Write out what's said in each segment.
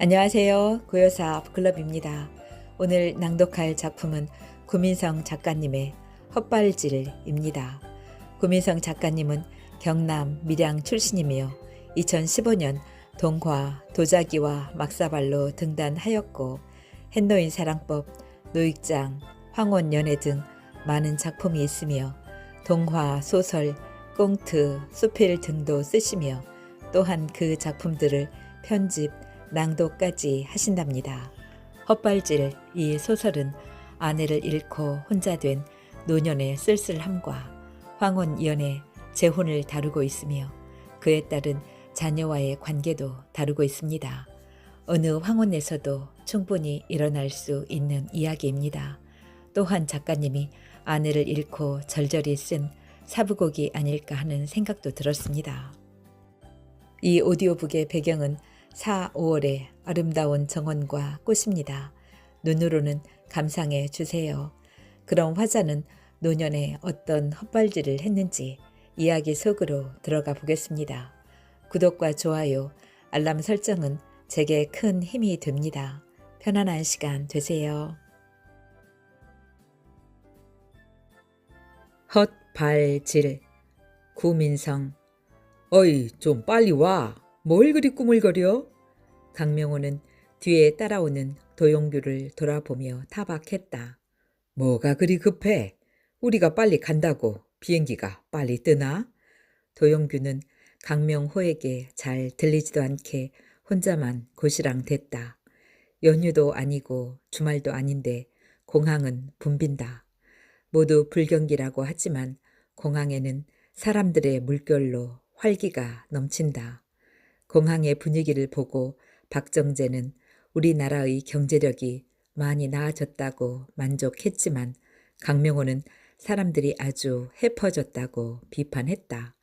안녕하세요. 고요사 북클럽입니다. 오늘 낭독할 작품은 구민성 작가님의 헛발질입니다. 구민성 작가님은 경남 밀양 출신이며 2015년 동화 도자기와 막사발로 등단하였고 햇노인 사랑법, 노익장, 황혼연애 등 많은 작품이 있으며 동화, 소설, 꽁트, 수필 등도 쓰시며 또한 그 작품들을 편집, 낭독까지 하신답니다. 헛발질 이 소설은 아내를 잃고 혼자 된 노년의 쓸쓸함과 황혼연애, 재혼을 다루고 있으며 그에 따른 자녀와의 관계도 다루고 있습니다. 어느 황혼에서도 충분히 일어날 수 있는 이야기입니다. 또한 작가님이 아내를 잃고 절절히 쓴 사부곡이 아닐까 하는 생각도 들었습니다. 이 오디오북의 배경은 4, 5월의 아름다운 정원과 꽃입니다. 눈으로는 감상해 주세요. 그럼 화자는 노년에 어떤 헛발질을 했는지 이야기 속으로 들어가 보겠습니다. 구독과 좋아요, 알람 설정은 제게 큰 힘이 됩니다. 편안한 시간 되세요. 헛발질 구민성. 어이, 좀 빨리 와. 뭘 그리 꾸물거려? 강명호는 뒤에 따라오는 도용규를 돌아보며 타박했다. 뭐가 그리 급해? 우리가 빨리 간다고 비행기가 빨리 뜨나? 도용규는 강명호에게 잘 들리지도 않게 혼자만 고시랑댔다. 연휴도 아니고 주말도 아닌데 공항은 붐빈다. 모두 불경기라고 하지만 공항에는 사람들의 물결로 활기가 넘친다. 공항의 분위기를 보고 박정재는 우리나라의 경제력이 많이 나아졌다고 만족했지만 강명호는 사람들이 아주 해퍼졌다고 비판했다.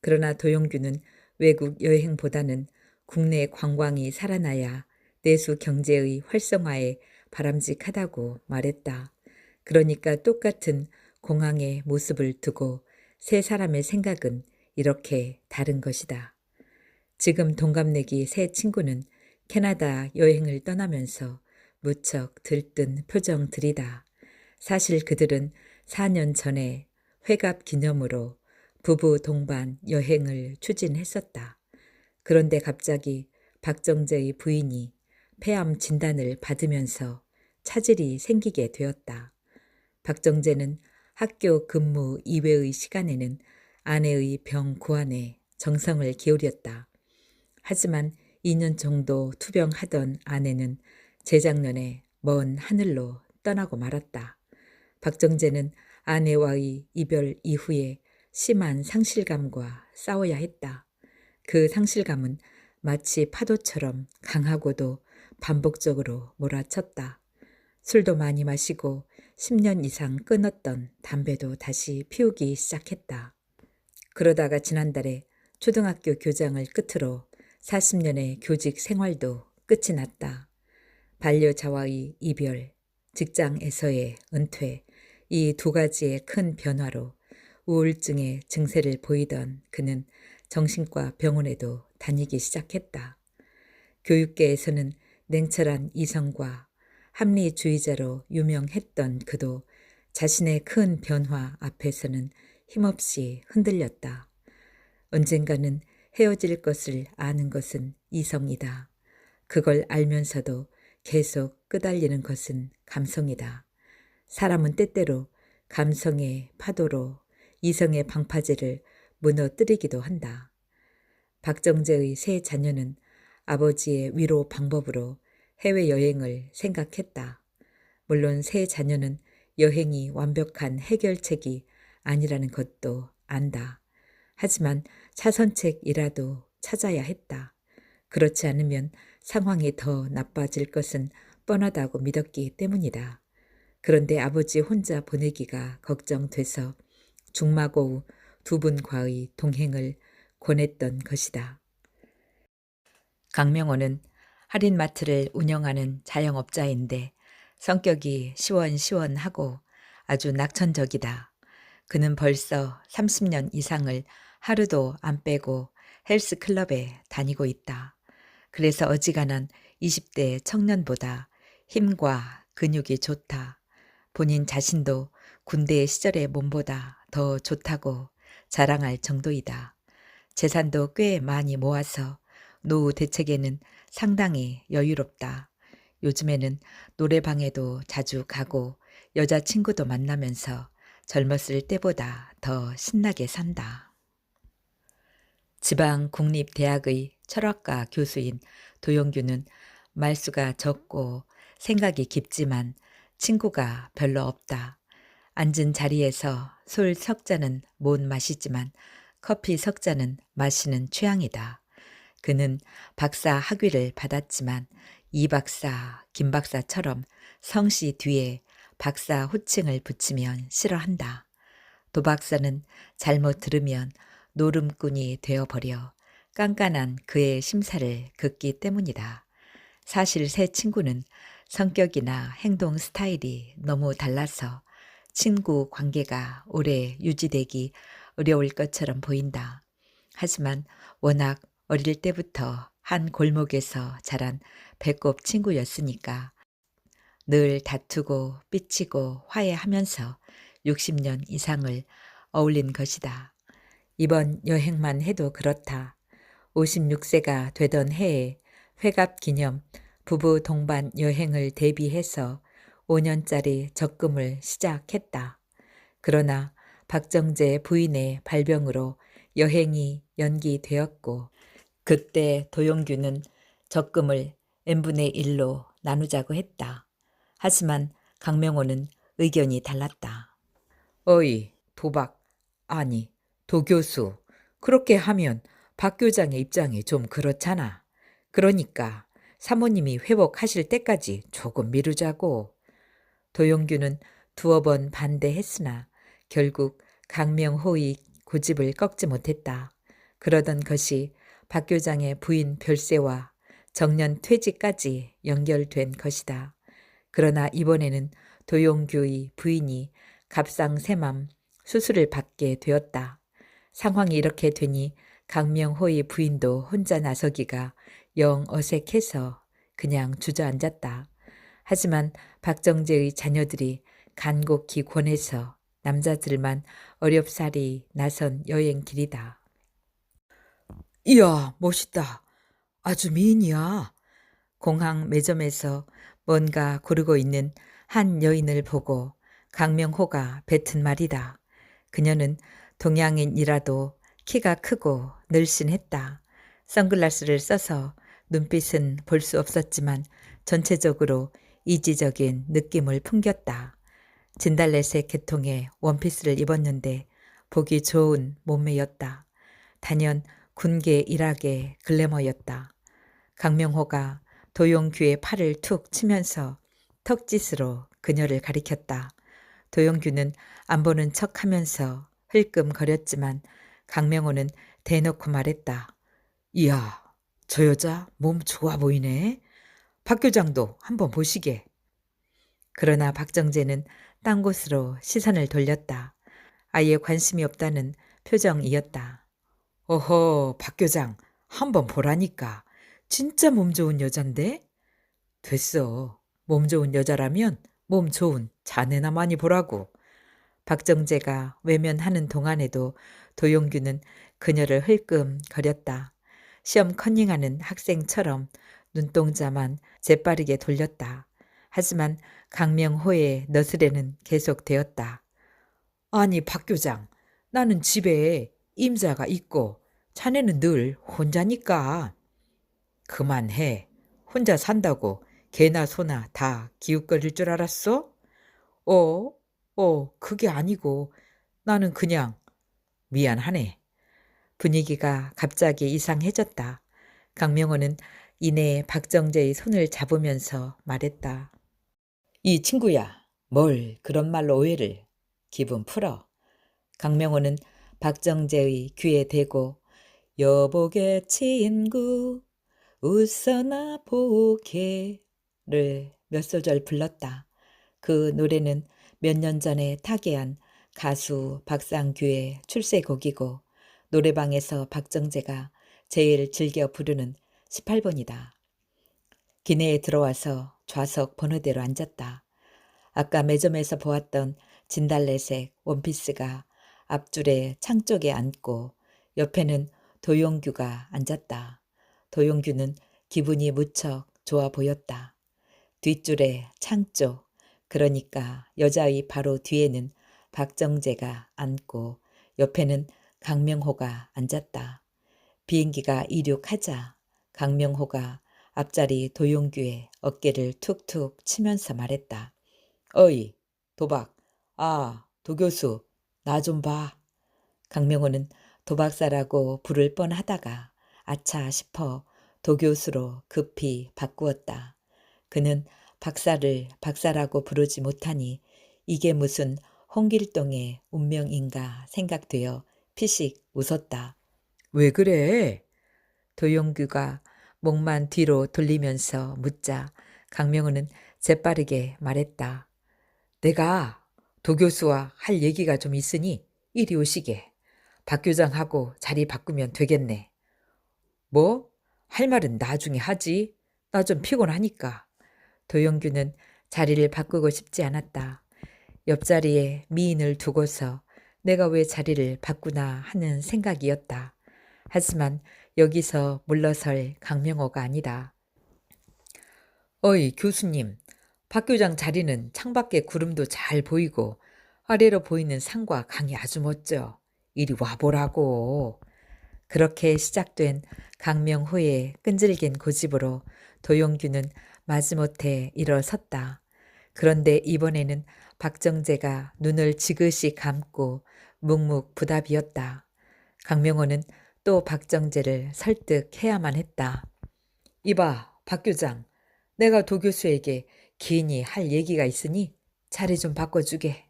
그러나 도용규는 외국 여행보다는 국내 관광이 살아나야 내수 경제의 활성화에 바람직하다고 말했다. 그러니까 똑같은 공항의 모습을 두고 세 사람의 생각은 이렇게 다른 것이다. 지금 동갑내기 세 친구는 캐나다 여행을 떠나면서 무척 들뜬 표정들이다. 사실 그들은 4년 전에 회갑 기념으로 부부 동반 여행을 추진했었다. 그런데 갑자기 박정재의 부인이 폐암 진단을 받으면서 차질이 생기게 되었다. 박정재는 학교 근무 이외의 시간에는 아내의 병 고안에 정성을 기울였다. 하지만 2년 정도 투병하던 아내는 재작년에 먼 하늘로 떠나고 말았다. 박정재는 아내와의 이별 이후에 심한 상실감과 싸워야 했다. 그 상실감은 마치 파도처럼 강하고도 반복적으로 몰아쳤다. 술도 많이 마시고 10년 이상 끊었던 담배도 다시 피우기 시작했다. 그러다가 지난달에 초등학교 교장을 끝으로 40년의 교직 생활도 끝이 났다. 반려자와의 이별, 직장에서의 은퇴, 이 두 가지의 큰 변화로 우울증의 증세를 보이던 그는 정신과 병원에도 다니기 시작했다. 교육계에서는 냉철한 이성과 합리주의자로 유명했던 그도 자신의 큰 변화 앞에서는 힘없이 흔들렸다. 언젠가는 헤어질 것을 아는 것은 이성이다. 그걸 알면서도 계속 끄달리는 것은 감성이다. 사람은 때때로 감성의 파도로 이성의 방파제를 무너뜨리기도 한다. 박정재의 세 자녀는 아버지의 위로 방법으로 해외여행을 생각했다. 물론 세 자녀는 여행이 완벽한 해결책이 아니라는 것도 안다. 하지만 차선책이라도 찾아야 했다. 그렇지 않으면 상황이 더 나빠질 것은 뻔하다고 믿었기 때문이다. 그런데 아버지 혼자 보내기가 걱정돼서 중마고우 두 분과의 동행을 권했던 것이다. 강명호는 할인마트를 운영하는 자영업자인데 성격이 시원시원하고 아주 낙천적이다. 그는 벌써 30년 이상을 하루도 안 빼고 헬스클럽에 다니고 있다. 그래서 어지간한 20대 청년보다 힘과 근육이 좋다. 본인 자신도 군대 시절의 몸보다 더 좋다고 자랑할 정도이다. 재산도 꽤 많이 모아서 노후 대책에는 상당히 여유롭다. 요즘에는 노래방에도 자주 가고 여자친구도 만나면서 젊었을 때보다 더 신나게 산다. 지방 국립대학의 철학과 교수인 도용규는 말수가 적고 생각이 깊지만 친구가 별로 없다. 앉은 자리에서 술 석 잔은 못 마시지만 커피 석 잔은 마시는 취향이다. 그는 박사 학위를 받았지만 이 박사, 김 박사처럼 성씨 뒤에 박사 호칭을 붙이면 싫어한다. 도 박사는 잘못 들으면 노름꾼이 되어버려 깐깐한 그의 심사를 긋기 때문이다. 사실 새 친구는 성격이나 행동 스타일이 너무 달라서 친구 관계가 오래 유지되기 어려울 것처럼 보인다. 하지만 워낙 어릴 때부터 한 골목에서 자란 배꼽 친구였으니까 늘 다투고 삐치고 화해하면서 60년 이상을 어울린 것이다. 이번 여행만 해도 그렇다. 56세가 되던 해에 회갑 기념 부부 동반 여행을 대비해서 5년짜리 적금을 시작했다. 그러나 박정재 부인의 발병으로 여행이 연기되었고 그때 도용규는 적금을 n분의 1로 나누자고 했다. 하지만 강명호는 의견이 달랐다. 어이, 도박, 아니, 도교수. 그렇게 하면 박 교장의 입장이 좀 그렇잖아. 그러니까 사모님이 회복하실 때까지 조금 미루자고. 도용규는 두어 번 반대했으나 결국 강명호의 고집을 꺾지 못했다. 그러던 것이 박 교장의 부인 별세와 정년 퇴직까지 연결된 것이다. 그러나 이번에는 도용규의 부인이 갑상샘암 수술을 받게 되었다. 상황이 이렇게 되니 강명호의 부인도 혼자 나서기가 영 어색해서 그냥 주저앉았다. 하지만 박정재의 자녀들이 간곡히 권해서 남자들만 어렵사리 나선 여행길이다. 이야, 멋있다. 아주 미인이야. 공항 매점에서 뭔가 고르고 있는 한 여인을 보고 강명호가 뱉은 말이다. 그녀는 동양인이라도 키가 크고 늘씬했다. 선글라스를 써서 눈빛은 볼 수 없었지만 전체적으로 이지적인 느낌을 풍겼다. 진달래색 계통의 원피스를 입었는데 보기 좋은 몸매였다. 단연 군계 일학의 글래머였다. 강명호가 도용규의 팔을 툭 치면서 턱짓으로 그녀를 가리켰다. 도용규는 안 보는 척하면서 흘끔거렸지만 강명호는 대놓고 말했다. 이야, 저 여자 몸 좋아 보이네. 박 교장도 한번 보시게. 그러나 박정재는 딴 곳으로 시선을 돌렸다. 아예 관심이 없다는 표정이었다. 어허, 박 교장 한번 보라니까. 진짜 몸 좋은 여잔데? 됐어. 몸 좋은 여자라면 몸 좋은 자네나 많이 보라고. 박정재가 외면하는 동안에도 도용규는 그녀를 흘끔거렸다. 시험 컨닝하는 학생처럼 눈동자만 재빠르게 돌렸다. 하지만 강명호의 너스레는 계속되었다. 아니, 박 교장. 나는 집에 임자가 있고 자네는 늘 혼자니까. 그만해. 혼자 산다고 개나 소나 다 기웃거릴 줄 알았어? 그게 아니고 나는 그냥 미안하네. 분위기가 갑자기 이상해졌다. 강명호는 이내 박정재의 손을 잡으면서 말했다. 이 친구야, 뭘 그런 말로 오해를. 기분 풀어. 강명호는 박정재의 귀에 대고 여보게 친구 웃어나 보게를 몇 소절 불렀다. 그 노래는 몇 년 전에 타계한 가수 박상규의 출세곡이고 노래방에서 박정재가 제일 즐겨 부르는 18번이다. 기내에 들어와서 좌석 번호대로 앉았다. 아까 매점에서 보았던 진달래색 원피스가 앞줄에 창 쪽에 앉고 옆에는 도용규가 앉았다. 도용규는 기분이 무척 좋아 보였다. 뒷줄에 창 쪽, 그러니까 여자의 바로 뒤에는 박정재가 앉고 옆에는 강명호가 앉았다. 비행기가 이륙하자 강명호가 앞자리 도용규의 어깨를 툭툭 치면서 말했다. 어이, 도박. 아, 도교수, 나 좀 봐. 강명호는 도박사라고 부를 뻔하다가 아차 싶어 도교수로 급히 바꾸었다. 그는 박사를 박사라고 부르지 못하니 이게 무슨 홍길동의 운명인가 생각되어 피식 웃었다. 왜 그래? 도용규가 목만 뒤로 돌리면서 묻자 강명호는 재빠르게 말했다. 내가 도교수와 할 얘기가 좀 있으니 이리 오시게. 박 교장하고 자리 바꾸면 되겠네. 뭐? 할 말은 나중에 하지. 나 좀 피곤하니까. 도용규는 자리를 바꾸고 싶지 않았다. 옆자리에 미인을 두고서 내가 왜 자리를 바꾸나 하는 생각이었다. 하지만 여기서 물러설 강명호가 아니다. 어이, 교수님. 박 교장 자리는 창밖에 구름도 잘 보이고 아래로 보이는 산과 강이 아주 멋져. 이리 와보라고. 그렇게 시작된 강명호의 끈질긴 고집으로 도용규는 마지못해 일어섰다. 그런데 이번에는 박정재가 눈을 지그시 감고 묵묵부답이었다. 강명호는 또 박정재를 설득해야만 했다. 이봐, 박 교장. 내가 도 교수에게 긴히 할 얘기가 있으니 자리 좀 바꿔주게.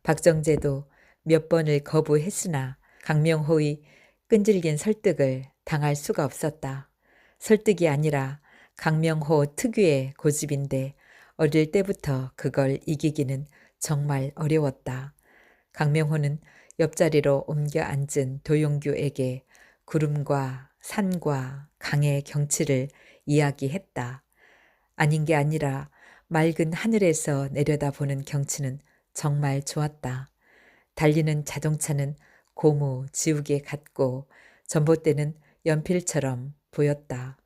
박정재도 몇 번을 거부했으나 강명호의 끈질긴 설득을 당할 수가 없었다. 설득이 아니라 강명호 특유의 고집인데 어릴 때부터 그걸 이기기는 정말 어려웠다. 강명호는 옆자리로 옮겨 앉은 도용규에게 구름과 산과 강의 경치를 이야기했다. 아닌 게 아니라 맑은 하늘에서 내려다보는 경치는 정말 좋았다. 달리는 자동차는 고무 지우개 같고 전봇대는 연필처럼 보였다.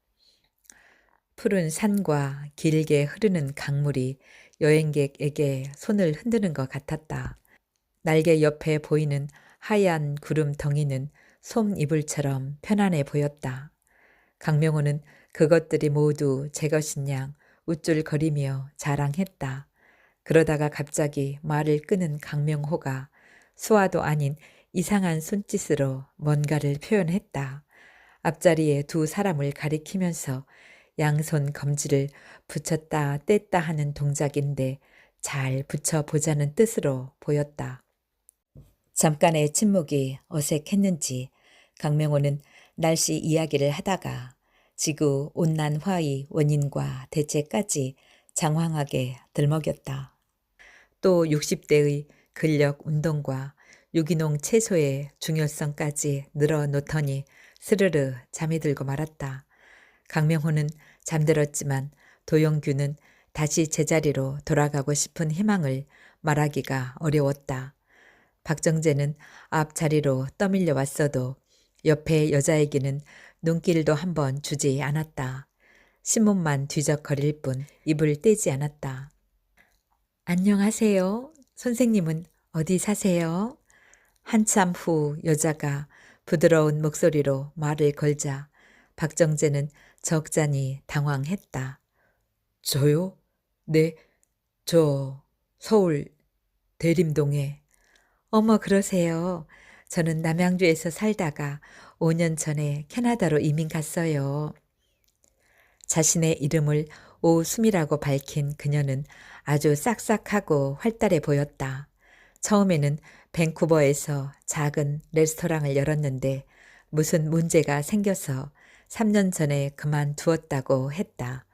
푸른 산과 길게 흐르는 강물이 여행객에게 손을 흔드는 것 같았다. 날개 옆에 보이는 하얀 구름 덩이는 솜 이불처럼 편안해 보였다. 강명호는 그것들이 모두 제 것인 양 우쭐거리며 자랑했다. 그러다가 갑자기 말을 끄는 강명호가 수화도 아닌 이상한 손짓으로 뭔가를 표현했다. 앞자리에 두 사람을 가리키면서 양손 검지를 붙였다 뗐다 하는 동작인데 잘 붙여보자는 뜻으로 보였다. 잠깐의 침묵이 어색했는지 강명호는 날씨 이야기를 하다가 지구 온난화의 원인과 대책까지 장황하게 들먹였다. 또 60대의 근력 운동과 유기농 채소의 중요성까지 늘어놓더니 스르르 잠이 들고 말았다. 강명호는 잠들었지만 도용규는 다시 제자리로 돌아가고 싶은 희망을 말하기가 어려웠다. 박정재는 앞자리로 떠밀려 왔어도 옆에 여자에게는 눈길도 한번 주지 않았다. 신문만 뒤적거릴 뿐 입을 떼지 않았다. 안녕하세요. 선생님은 어디 사세요? 한참 후 여자가 부드러운 목소리로 말을 걸자 박정재는 적잖이 당황했다. 저요? 네, 저 서울 대림동에. 어머 그러세요. 저는 남양주에서 살다가 5년 전에 캐나다로 이민 갔어요. 자신의 이름을 오수미라고 밝힌 그녀는 아주 싹싹하고 활달해 보였다. 처음에는 밴쿠버에서 작은 레스토랑을 열었는데 무슨 문제가 생겨서 3년 전에 그만두었다고 했다.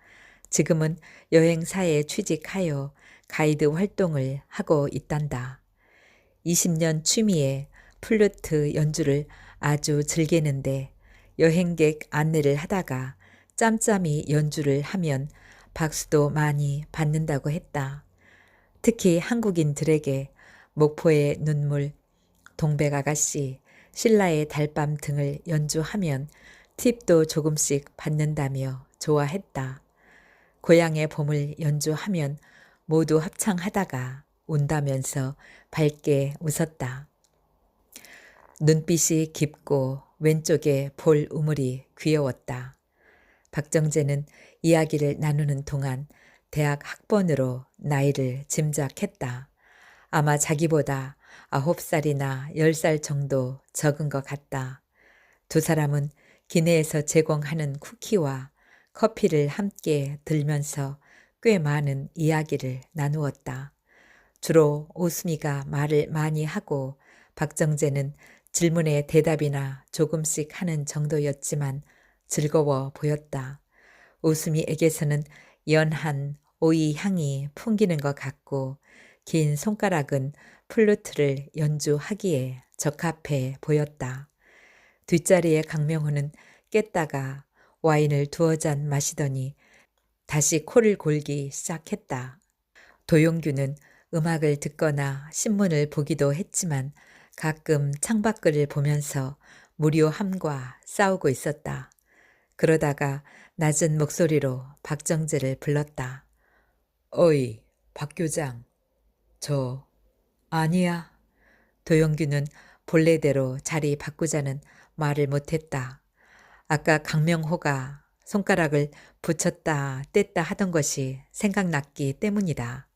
지금은 여행사에 취직하여 가이드 활동을 하고 있단다. 20년 취미에 플루트 연주를 아주 즐기는데 여행객 안내를 하다가 짬짬이 연주를 하면 박수도 많이 받는다고 했다. 특히 한국인들에게 목포의 눈물, 동백아가씨, 신라의 달밤 등을 연주하면 팁도 조금씩 받는다며 좋아했다. 고향의 봄을 연주하면 모두 합창하다가 운다면서 밝게 웃었다. 눈빛이 깊고 왼쪽에 볼 우물이 귀여웠다. 박정재는 이야기를 나누는 동안 대학 학번으로 나이를 짐작했다. 아마 자기보다 9살이나 10살 정도 적은 것 같다. 두 사람은 기내에서 제공하는 쿠키와 커피를 함께 들면서 꽤 많은 이야기를 나누었다. 주로 오수미가 말을 많이 하고 박정재는 질문에 대답이나 조금씩 하는 정도였지만 즐거워 보였다. 오수미에게서는 연한 오이 향이 풍기는 것 같고 긴 손가락은 플루트를 연주하기에 적합해 보였다. 뒷자리에 강명호는 깼다가 와인을 두어 잔 마시더니 다시 코를 골기 시작했다. 도용규는 음악을 듣거나 신문을 보기도 했지만 가끔 창밖을 보면서 무료함과 싸우고 있었다. 그러다가 낮은 목소리로 박정재를 불렀다. 어이, 박 교장. 저, 아니야. 도용규는 본래대로 자리 바꾸자는 말을 못했다. 아까 강명호가 손가락을 붙였다 뗐다 하던 것이 생각났기 때문이다.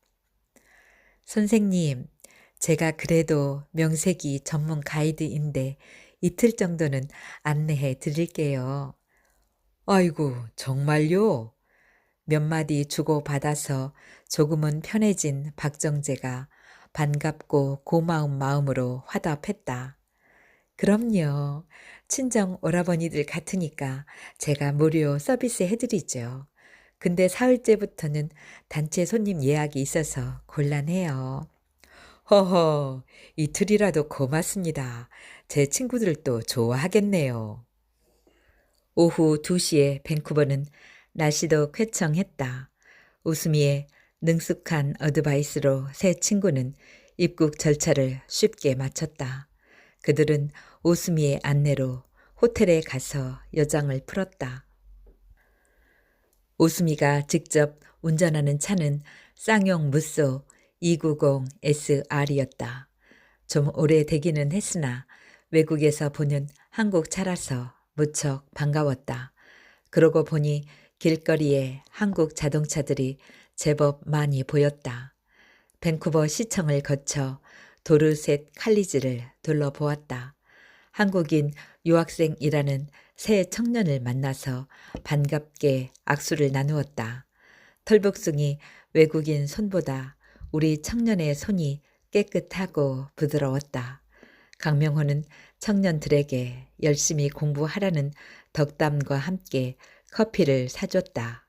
선생님, 제가 그래도 명세기 전문 가이드인데 이틀 정도는 안내해 드릴게요. 아이고, 정말요? 몇 마디 주고받아서 조금은 편해진 박정재가 반갑고 고마운 마음으로 화답했다. 그럼요. 친정 오라버니들 같으니까 제가 무료 서비스 해드리죠. 근데 사흘째부터는 단체 손님 예약이 있어서 곤란해요. 허허, 이틀이라도 고맙습니다. 제 친구들도 좋아하겠네요. 오후 2시에 밴쿠버는 날씨도 쾌청했다. 우수미의 능숙한 어드바이스로 새 친구는 입국 절차를 쉽게 마쳤다. 그들은 오수미의 안내로 호텔에 가서 여장을 풀었다. 오수미가 직접 운전하는 차는 쌍용 무쏘 290SR이었다. 좀 오래되기는 했으나 외국에서 보는 한국 차라서 무척 반가웠다. 그러고 보니 길거리에 한국 자동차들이 제법 많이 보였다. 밴쿠버 시청을 거쳐 도르셋 칼리지를 둘러보았다. 한국인 유학생이라는 새 청년을 만나서 반갑게 악수를 나누었다. 털복숭이 외국인 손보다 우리 청년의 손이 깨끗하고 부드러웠다. 강명호는 청년들에게 열심히 공부하라는 덕담과 함께 커피를 사줬다.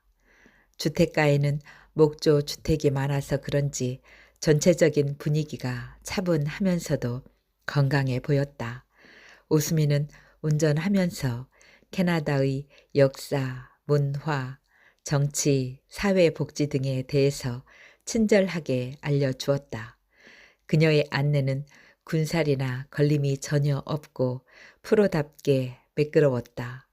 주택가에는 목조 주택이 많아서 그런지 전체적인 분위기가 차분하면서도 건강해 보였다. 오수미는 운전하면서 캐나다의 역사, 문화, 정치, 사회복지 등에 대해서 친절하게 알려주었다. 그녀의 안내는 군살이나 걸림이 전혀 없고 프로답게 매끄러웠다.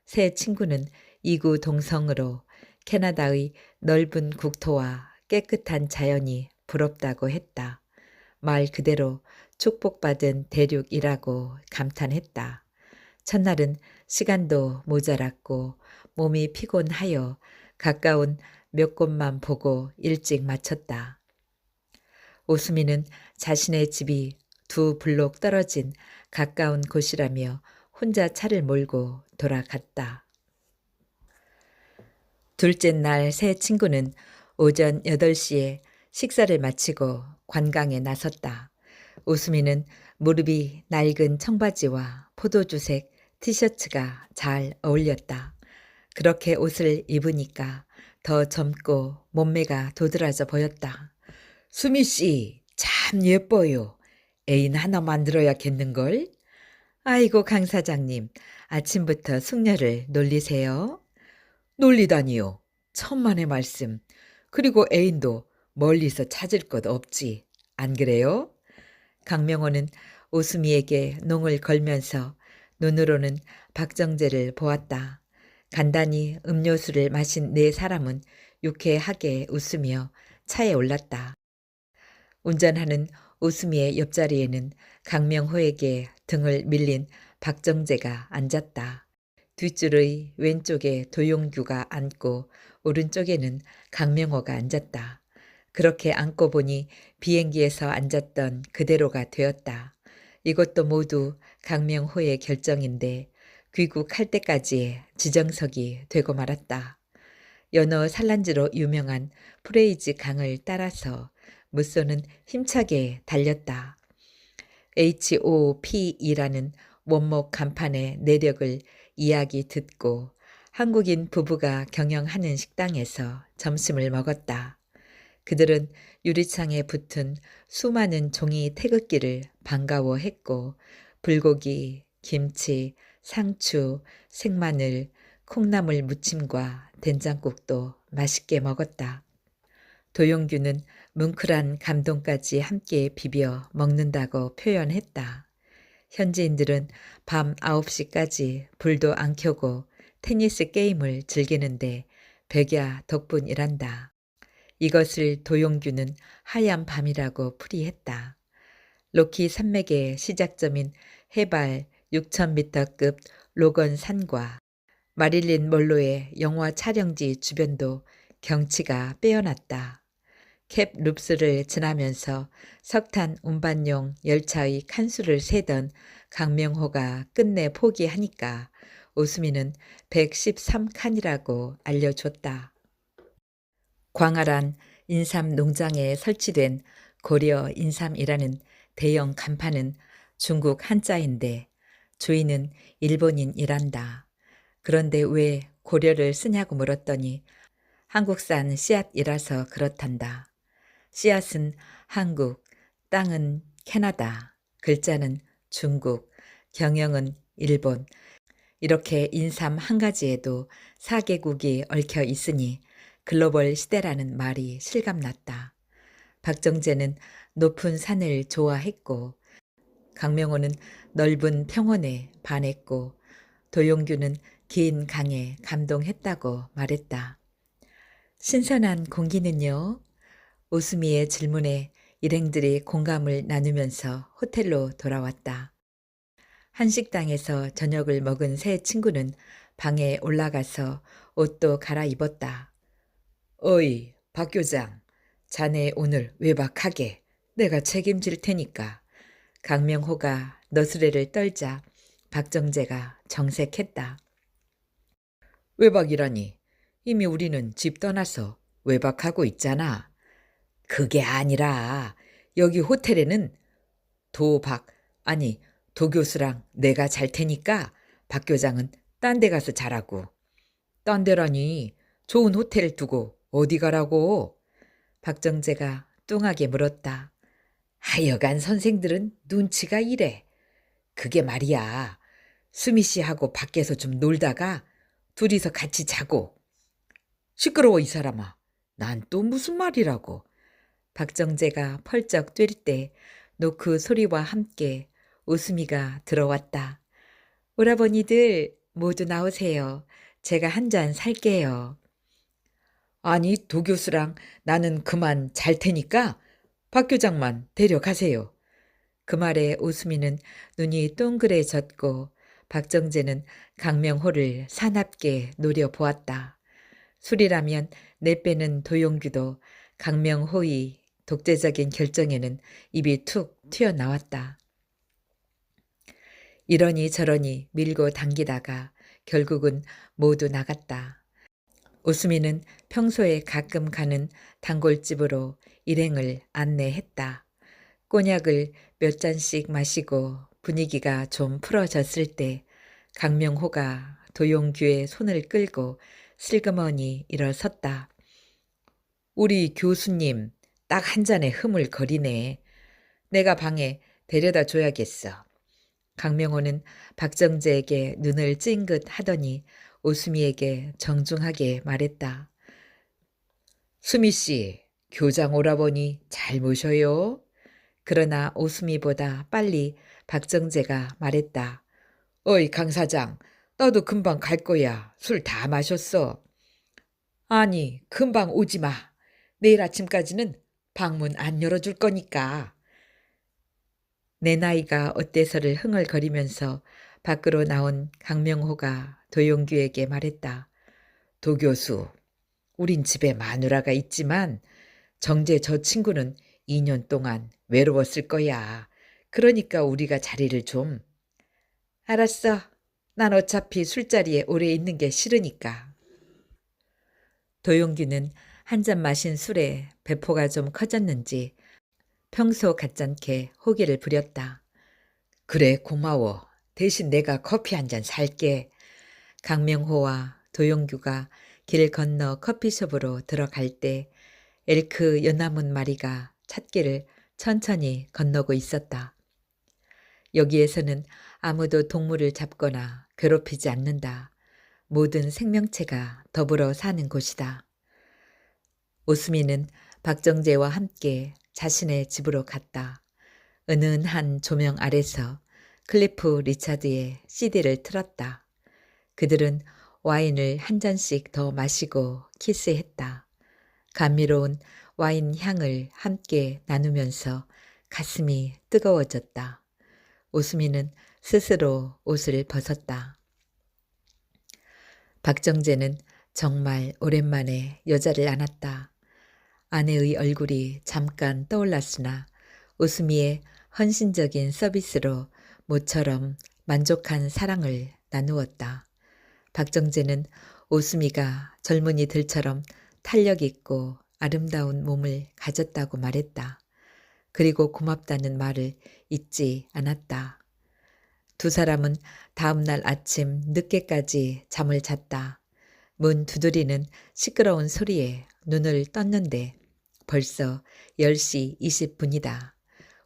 새 친구는 이구 동성으로 캐나다의 넓은 국토와 깨끗한 자연이 부럽다고 했다. 말 그대로 축복받은 대륙이라고 감탄했다. 첫날은 시간도 모자랐고 몸이 피곤하여 가까운 몇 곳만 보고 일찍 마쳤다. 오수미는 자신의 집이 2 블록 떨어진 가까운 곳이라며 혼자 차를 몰고 돌아갔다. 둘째 날 새 친구는 오전 8시에 식사를 마치고 관광에 나섰다. 오수미는 무릎이 낡은 청바지와 포도주색 티셔츠가 잘 어울렸다. 그렇게 옷을 입으니까 더 젊고 몸매가 도드라져 보였다. 수미 씨, 참 예뻐요. 애인 하나 놀리다니요. 천만의 말씀. 그리고 애인도 멀리서 찾을 것 없지. 안 그래요? 강명호는 오수미에게 농을 걸면서 눈으로는 박정재를 보았다. 간단히 음료수를 마신 네 사람은 유쾌하게 웃으며 차에 올랐다. 운전하는 오수미의 옆자리에는 강명호에게 등을 밀린 박정재가 앉았다. 뒷줄의 왼쪽에 도용규가 앉고 오른쪽에는 강명호가 앉았다. 그렇게 앉고 보니 비행기에서 앉았던 그대로가 되었다. 이것도 모두 강명호의 결정인데 귀국할 때까지 지정석이 되고 말았다. 연어 산란지로 유명한 프레이즈 강을 따라서 무쏘는 힘차게 달렸다. HOPE라는 원목 간판의 내력을 이야기 듣고 한국인 부부가 경영하는 식당에서 점심을 먹었다. 그들은 유리창에 붙은 수많은 종이 태극기를 반가워했고 불고기, 김치, 상추, 생마늘, 콩나물 무침과 된장국도 맛있게 먹었다. 도용규는 뭉클한 감동까지 함께 비벼 먹는다고 표현했다. 현지인들은 밤 9시까지 불도 안 켜고 테니스 게임을 즐기는데 백야 덕분이란다. 이것을 도용규는 하얀 밤이라고 풀이했다. 로키 산맥의 시작점인 해발 6,000m급 로건 산과 마릴린 먼로의 영화 촬영지 주변도 경치가 빼어났다. 캡 룹스를 지나면서 석탄 운반용 열차의 칸수를 세던 강명호가 끝내 포기하니까 오수미는 113칸이라고 알려줬다. 광활한 인삼 농장에 설치된 고려 인삼이라는 대형 간판은 중국 한자인데 주인은 일본인이란다. 그런데 왜 고려를 쓰냐고 물었더니 한국산 씨앗이라서 그렇단다. 씨앗은 한국, 땅은 캐나다, 글자는 중국, 경영은 일본. 이렇게 인삼 한 가지에도 4개국이 얽혀 있으니 글로벌 시대라는 말이 실감났다. 박정재는 높은 산을 좋아했고 강명호는 넓은 평원에 반했고 도용규는 긴 강에 감동했다고 말했다. 신선한 공기는요? 오수미의 질문에 일행들이 공감을 나누면서 호텔로 돌아왔다. 한식당에서 저녁을 먹은 세 친구는 방에 올라가서 옷도 갈아입었다. 어이, 박 교장. 자네 오늘 외박하게. 내가 책임질 테니까. 강명호가 너스레를 떨자 박정재가 정색했다. 외박이라니. 이미 우리는 집 떠나서 외박하고 있잖아. 그게 아니라 여기 호텔에는 도 교수랑 내가 잘 테니까 박 교장은 딴 데 가서 자라고. 딴 데라니 좋은 호텔 두고 어디 가라고? 박정재가 뚱하게 물었다. 하여간 선생들은 눈치가 이래. 그게 말이야. 수미 씨하고 밖에서 좀 놀다가 둘이서 같이 자고. 시끄러워 이 사람아. 난 또 무슨 말이라고. 박정재가 펄쩍 뛸 때 노크 소리와 함께 웃음이가 들어왔다. 오라버니들 모두 나오세요. 제가 한 잔 살게요. 아니 도 교수랑 나는 그만 잘 테니까 박 교장만 데려가세요. 그 말에 오수미는 눈이 동그래졌고 박정재는 강명호를 사납게 노려보았다. 술이라면 내빼는 도용규도 강명호의 독재적인 결정에는 입이 툭 튀어나왔다. 이러니 저러니 밀고 당기다가 결국은 모두 나갔다. 오수미는 평소에 가끔 가는 단골집으로 일행을 안내했다. 꼬냑을 몇 잔씩 마시고 분위기가 좀 풀어졌을 때 강명호가 도용규의 손을 끌고 슬그머니 일어섰다. 우리 교수님 딱 한 잔에 흐물거리네. 내가 방에 데려다 줘야겠어. 강명호는 박정재에게 눈을 찡긋 하더니 오수미에게 정중하게 말했다. 수미 씨, 교장 오라버니 잘 모셔요. 그러나 오수미보다 빨리 박정재가 말했다. 어이, 강 사장, 나도 금방 갈 거야. 술 다 마셨어. 아니, 금방 오지 마. 내일 아침까지는 방문 안 열어줄 거니까. 내 나이가 어때서를 흥얼거리면서 밖으로 나온 강명호가 도용규에게 말했다. 도 교수, 우린 집에 마누라가 있지만 정재 저 친구는 2년 동안 외로웠을 거야. 그러니까 우리가 자리를 좀. 알았어. 난 어차피 술자리에 오래 있는 게 싫으니까. 도용규는 한 잔 마신 술에 배포가 좀 커졌는지 평소 같잖게 호기를 부렸다. 그래, 고마워. 대신 내가 커피 한 잔 살게. 강명호와 도용규가 길 건너 커피숍으로 들어갈 때 엘크 연나문 마리가 찻길을 천천히 건너고 있었다. 여기에서는 아무도 동물을 잡거나 괴롭히지 않는다. 모든 생명체가 더불어 사는 곳이다. 오수미는 박정재와 함께 자신의 집으로 갔다. 은은한 조명 아래서 클리프 리차드의 CD를 틀었다. 그들은 와인을 한 잔씩 더 마시고 키스했다. 감미로운 와인 향을 함께 나누면서 가슴이 뜨거워졌다. 오수미는 스스로 옷을 벗었다. 박정재는 정말 오랜만에 여자를 안았다. 아내의 얼굴이 잠깐 떠올랐으나 오수미의 헌신적인 서비스로 모처럼 만족한 사랑을 나누었다. 박정재는 오수미가 젊은이들처럼 탄력 있고 아름다운 몸을 가졌다고 말했다. 그리고 고맙다는 말을 잊지 않았다. 두 사람은 다음 날 아침 늦게까지 잠을 잤다. 문 두드리는 시끄러운 소리에 눈을 떴는데 벌써 10시 20분이다.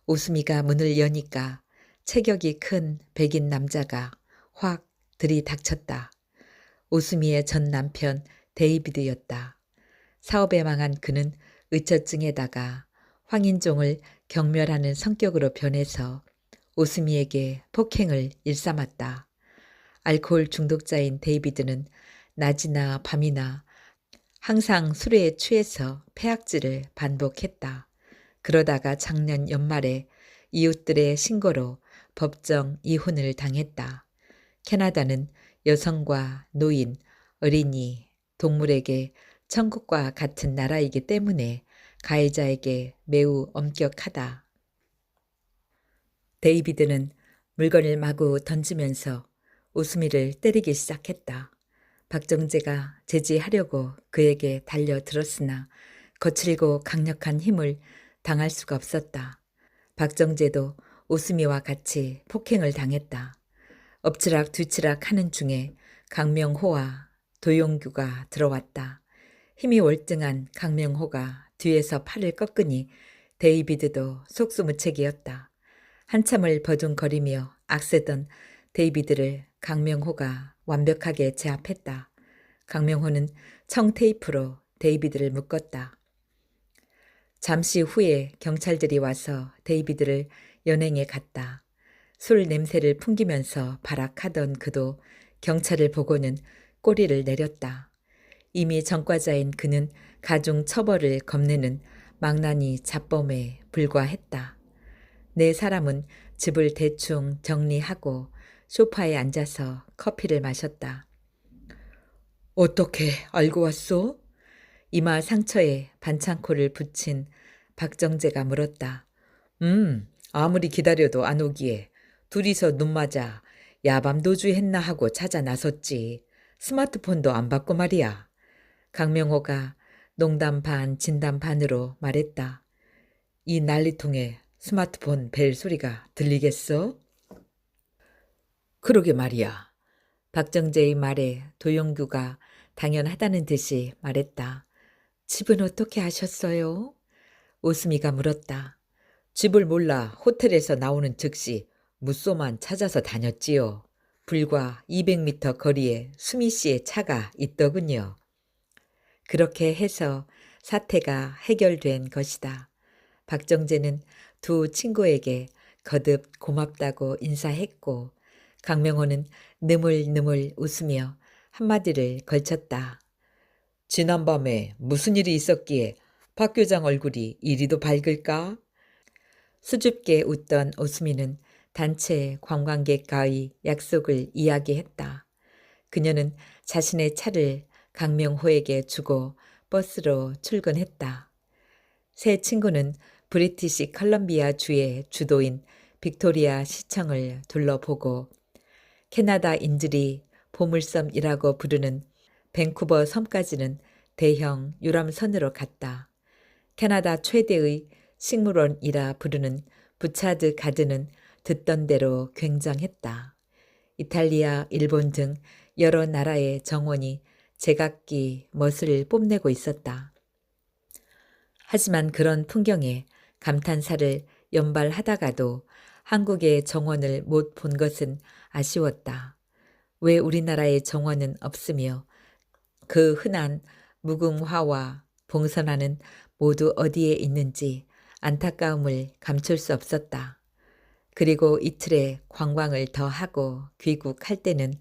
오수미가 문을 여니까 체격이 큰 백인 남자가 확 들이닥쳤다. 오수미의 전 남편 데이비드였다. 사업에 망한 그는 의처증에다가 황인종을 경멸하는 성격으로 변해서 오수미에게 폭행을 일삼았다. 알코올 중독자인 데이비드는 낮이나 밤이나 항상 술에 취해서 폐악질을 반복했다. 그러다가 작년 연말에 이웃들의 신고로 법정 이혼을 당했다. 캐나다는 여성과 노인, 어린이, 동물에게 천국과 같은 나라이기 때문에 가해자에게 매우 엄격하다. 데이비드는 물건을 마구 던지면서 오수미를 때리기 시작했다. 박정재가 제지하려고 그에게 달려들었으나 거칠고 강력한 힘을 당할 수가 없었다. 박정재도 오수미와 같이 폭행을 당했다. 엎치락 뒤치락 하는 중에 강명호와 도용규가 들어왔다. 힘이 월등한 강명호가 뒤에서 팔을 꺾으니 데이비드도 속수무책이었다. 한참을 버둥거리며 악세던 데이비드를 강명호가 완벽하게 제압했다. 강명호는 청테이프로 데이비드를 묶었다. 잠시 후에 경찰들이 와서 데이비드를 연행해 갔다. 술 냄새를 풍기면서 발악하던 그도 경찰을 보고는 꼬리를 내렸다. 이미 전과자인 그는 가중 처벌을 겁내는 망나니 잡범에 불과했다. 네 사람은 집을 대충 정리하고 소파에 앉아서 커피를 마셨다. 어떻게 알고 왔소? 이마 상처에 반창고를 붙인 박정재가 물었다. 아무리 기다려도 안 오기에 둘이서 눈 맞아 야밤 도주했나 하고 찾아 나섰지. 스마트폰도 안 받고 말이야. 강명호가 농담 반 진담 반으로 말했다. 이 난리통에 스마트폰 벨 소리가 들리겠어? 그러게 말이야. 박정재의 말에 도용규가 당연하다는 듯이 말했다. 집은 어떻게 아셨어요? 오수미가 물었다. 집을 몰라 호텔에서 나오는 즉시 무쏘만 찾아서 다녔지요. 불과 200m 거리에 수미 씨의 차가 있더군요. 그렇게 해서 사태가 해결된 것이다. 박정재는 두 친구에게 거듭 고맙다고 인사했고 강명호는 느물느물 웃으며 한마디를 걸쳤다. 지난밤에 무슨 일이 있었기에 박 교장 얼굴이 이리도 밝을까? 수줍게 웃던 오수미는 단체 관광객과의 약속을 이야기했다. 그녀는 자신의 차를 강명호에게 주고 버스로 출근했다. 새 친구는 브리티시 컬럼비아 주의 주도인 빅토리아 시청을 둘러보고 캐나다인들이 보물섬이라고 부르는 밴쿠버 섬까지는 대형 유람선으로 갔다. 캐나다 최대의 식물원이라 부르는 부차드 가든은 듣던 대로 굉장했다. 이탈리아, 일본 등 여러 나라의 정원이 제각기 멋을 뽐내고 있었다. 하지만 그런 풍경에 감탄사를 연발하다가도 한국의 정원을 못 본 것은 아쉬웠다. 왜 우리나라의 정원은 없으며 그 흔한 무궁화와 봉선화는 모두 어디에 있는지 안타까움을 감출 수 없었다. 그리고 이틀의 관광을 더 하고 귀국할 때는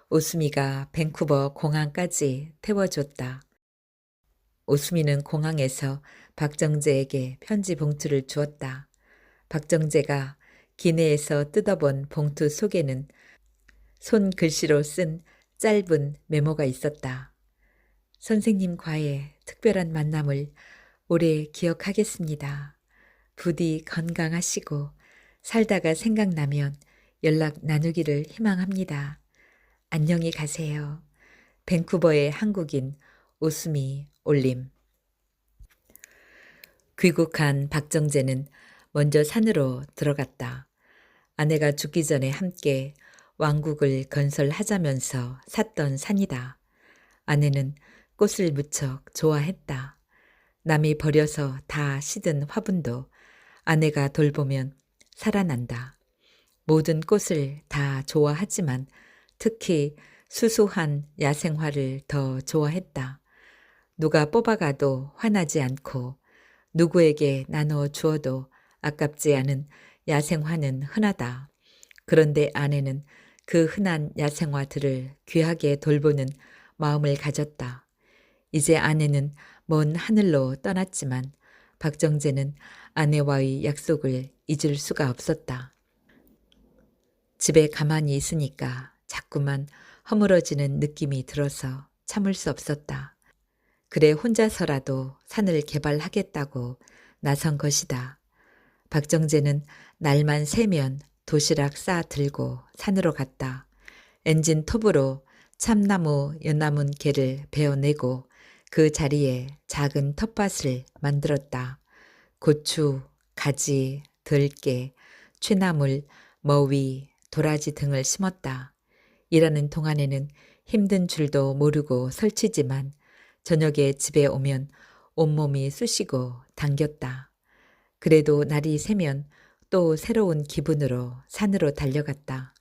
오수미가 밴쿠버 공항까지 태워줬다. 오수미는 공항에서 박정재에게 편지 봉투를 주었다. 박정재가 기내에서 뜯어본 봉투 속에는 손글씨로 쓴 짧은 메모가 있었다. 선생님과의 특별한 만남을 오래 기억하겠습니다. 부디 건강하시고 살다가 생각나면 연락 나누기를 희망합니다. 안녕히 가세요. 밴쿠버의 한국인 오수미 올림. 귀국한 박정재는 먼저 산으로 들어갔다. 아내가 죽기 전에 함께 왕국을 건설하자면서 샀던 산이다. 아내는 꽃을 무척 좋아했다. 남이 버려서 다 시든 화분도 아내가 돌보면 살아난다. 모든 꽃을 다 좋아하지만 특히 수수한 야생화를 더 좋아했다. 누가 뽑아가도 화나지 않고 누구에게 나눠 주어도 아깝지 않은 야생화는 흔하다. 그런데 아내는 그 흔한 야생화들을 귀하게 돌보는 마음을 가졌다. 이제 아내는 먼 하늘로 떠났지만 박정재는 아내와의 약속을 잊을 수가 없었다. 집에 가만히 있으니까 자꾸만 허물어지는 느낌이 들어서 참을 수 없었다. 그래 혼자서라도 산을 개발하겠다고 나선 것이다. 박정재는 날만 새면 도시락 싸 들고 산으로 갔다. 엔진 톱으로 참나무 연나문 개를 베어내고 그 자리에 작은 텃밭을 만들었다. 고추, 가지, 들깨, 취나물, 머위, 도라지 등을 심었다. 일하는 동안에는 힘든 줄도 모르고 설치지만 저녁에 집에 오면 온몸이 쑤시고 당겼다. 그래도 날이 새면 또 새로운 기분으로 산으로 달려갔다.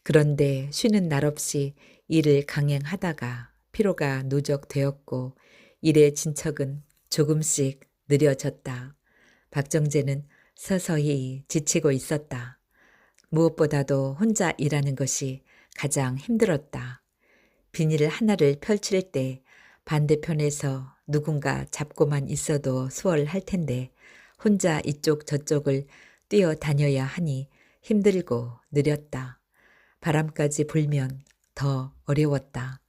그런데 쉬는 날 없이 일을 강행하다가 피로가 누적되었고 일의 진척은 조금씩 느려졌다. 박정재는 서서히 지치고 있었다. 무엇보다도 혼자 일하는 것이 가장 힘들었다. 비닐 하나를 펼칠 때 반대편에서 누군가 잡고만 있어도 수월할 텐데 혼자 이쪽 저쪽을 뛰어다녀야 하니 힘들고 느렸다. 바람까지 불면 더 어려웠다.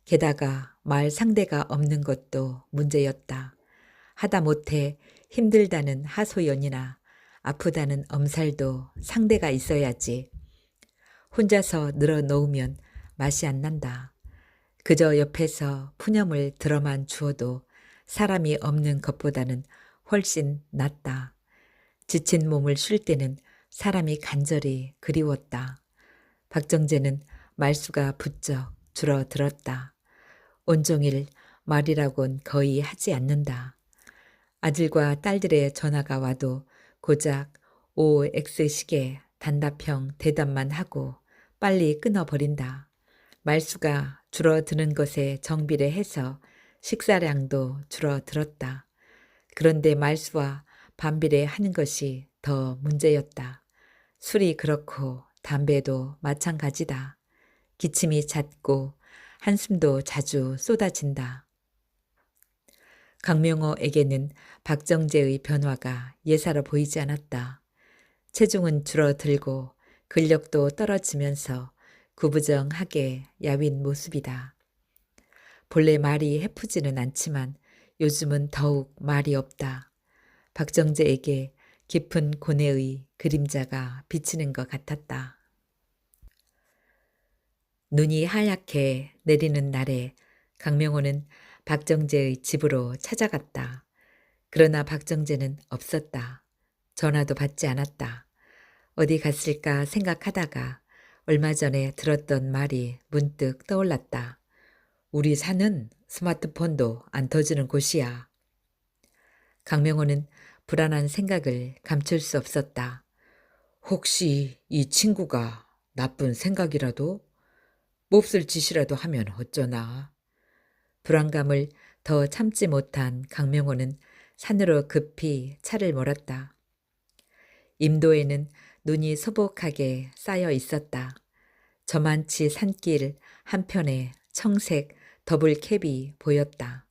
게다가 말 상대가 없는 것도 문제였다. 하다못해 힘들다는 하소연이나 아프다는 엄살도 상대가 있어야지. 혼자서 늘어놓으면 맛이 안 난다. 그저 옆에서 푸념을 들어만 주어도 사람이 없는 것보다는 훨씬 낫다. 지친 몸을 쉴 때는 사람이 간절히 그리웠다. 박정재는 말수가 부쩍 줄어들었다. 온종일 말이라곤 거의 하지 않는다. 아들과 딸들의 전화가 와도 고작 OX식의 단답형 대답만 하고 빨리 끊어버린다. 말수가 줄어드는 것에 정비례해서 식사량도 줄어들었다. 그런데 말수와 반비례하는 것이 더 문제였다. 술이 그렇고 담배도 마찬가지다. 기침이 잦고 한숨도 자주 쏟아진다. 강명호에게는 박정재의 변화가 예사로 보이지 않았다. 체중은 줄어들고 근력도 떨어지면서 구부정하게 야윈 모습이다. 본래 말이 해프지는 않지만 요즘은 더욱 말이 없다. 박정재에게 깊은 고뇌의 그림자가 비치는 것 같았다. 눈이 하얗게 내리는 날에 강명호는 박정재의 집으로 찾아갔다. 그러나 박정재는 없었다. 전화도 받지 않았다. 어디 갔을까 생각하다가 얼마 전에 들었던 말이 문득 떠올랐다. 우리 사는 스마트폰도 안 터지는 곳이야. 강명호는 불안한 생각을 감출 수 없었다. 혹시 이 친구가 나쁜 생각이라도 몹쓸 짓이라도 하면 어쩌나. 불안감을 더 참지 못한 강명호는 산으로 급히 차를 몰았다. 임도에는 눈이 소복하게 쌓여 있었다. 저만치 산길 한편에 청색 더블 캡이 보였다.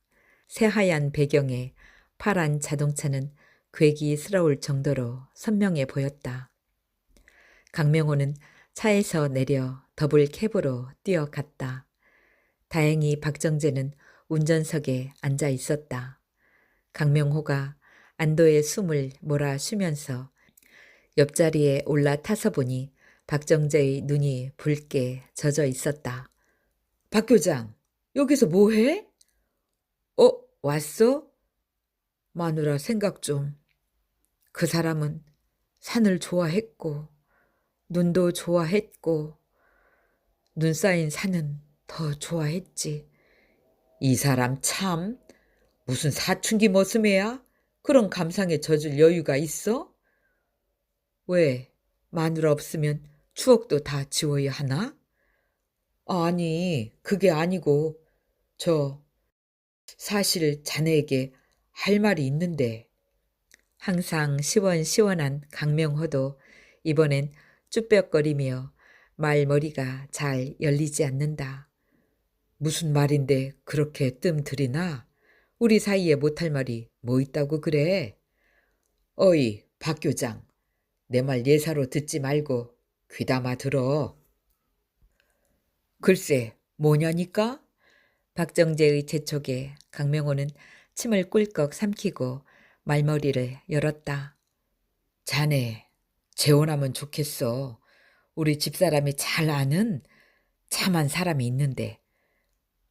새하얀 배경에 파란 자동차는 괴기스러울 정도로 선명해 보였다. 강명호는 차에서 내려 더블 캡으로 뛰어갔다. 다행히 박정재는 운전석에 앉아 있었다. 강명호가 안도의 숨을 몰아 쉬면서 옆자리에 올라타서 보니 박정재의 눈이 붉게 젖어 있었다. 박 교장, 여기서 뭐해? 왔어? 마누라 생각 좀. 그 사람은 산을 좋아했고 눈도 좋아했고 눈 쌓인 산은 더 좋아했지. 이 사람 참 무슨 사춘기 머슴애야? 그런 감상에 젖을 여유가 있어? 왜 마누라 없으면 추억도 다 지워야 하나? 아니 그게 아니고 사실 자네에게 할 말이 있는데. 항상 시원시원한 강명호도 이번엔 쭈뼛거리며 말머리가 잘 열리지 않는다. 무슨 말인데 그렇게 뜸들이나? 우리 사이에 못할 말이 뭐 있다고 그래? 어이 박 교장, 내 말 예사로 듣지 말고 귀담아 들어. 글쎄 뭐냐니까? 박정재의 재촉에 강명호는 침을 꿀꺽 삼키고 말머리를 열었다. 자네 재혼하면 좋겠어. 우리 집사람이 잘 아는 참한 사람이 있는데.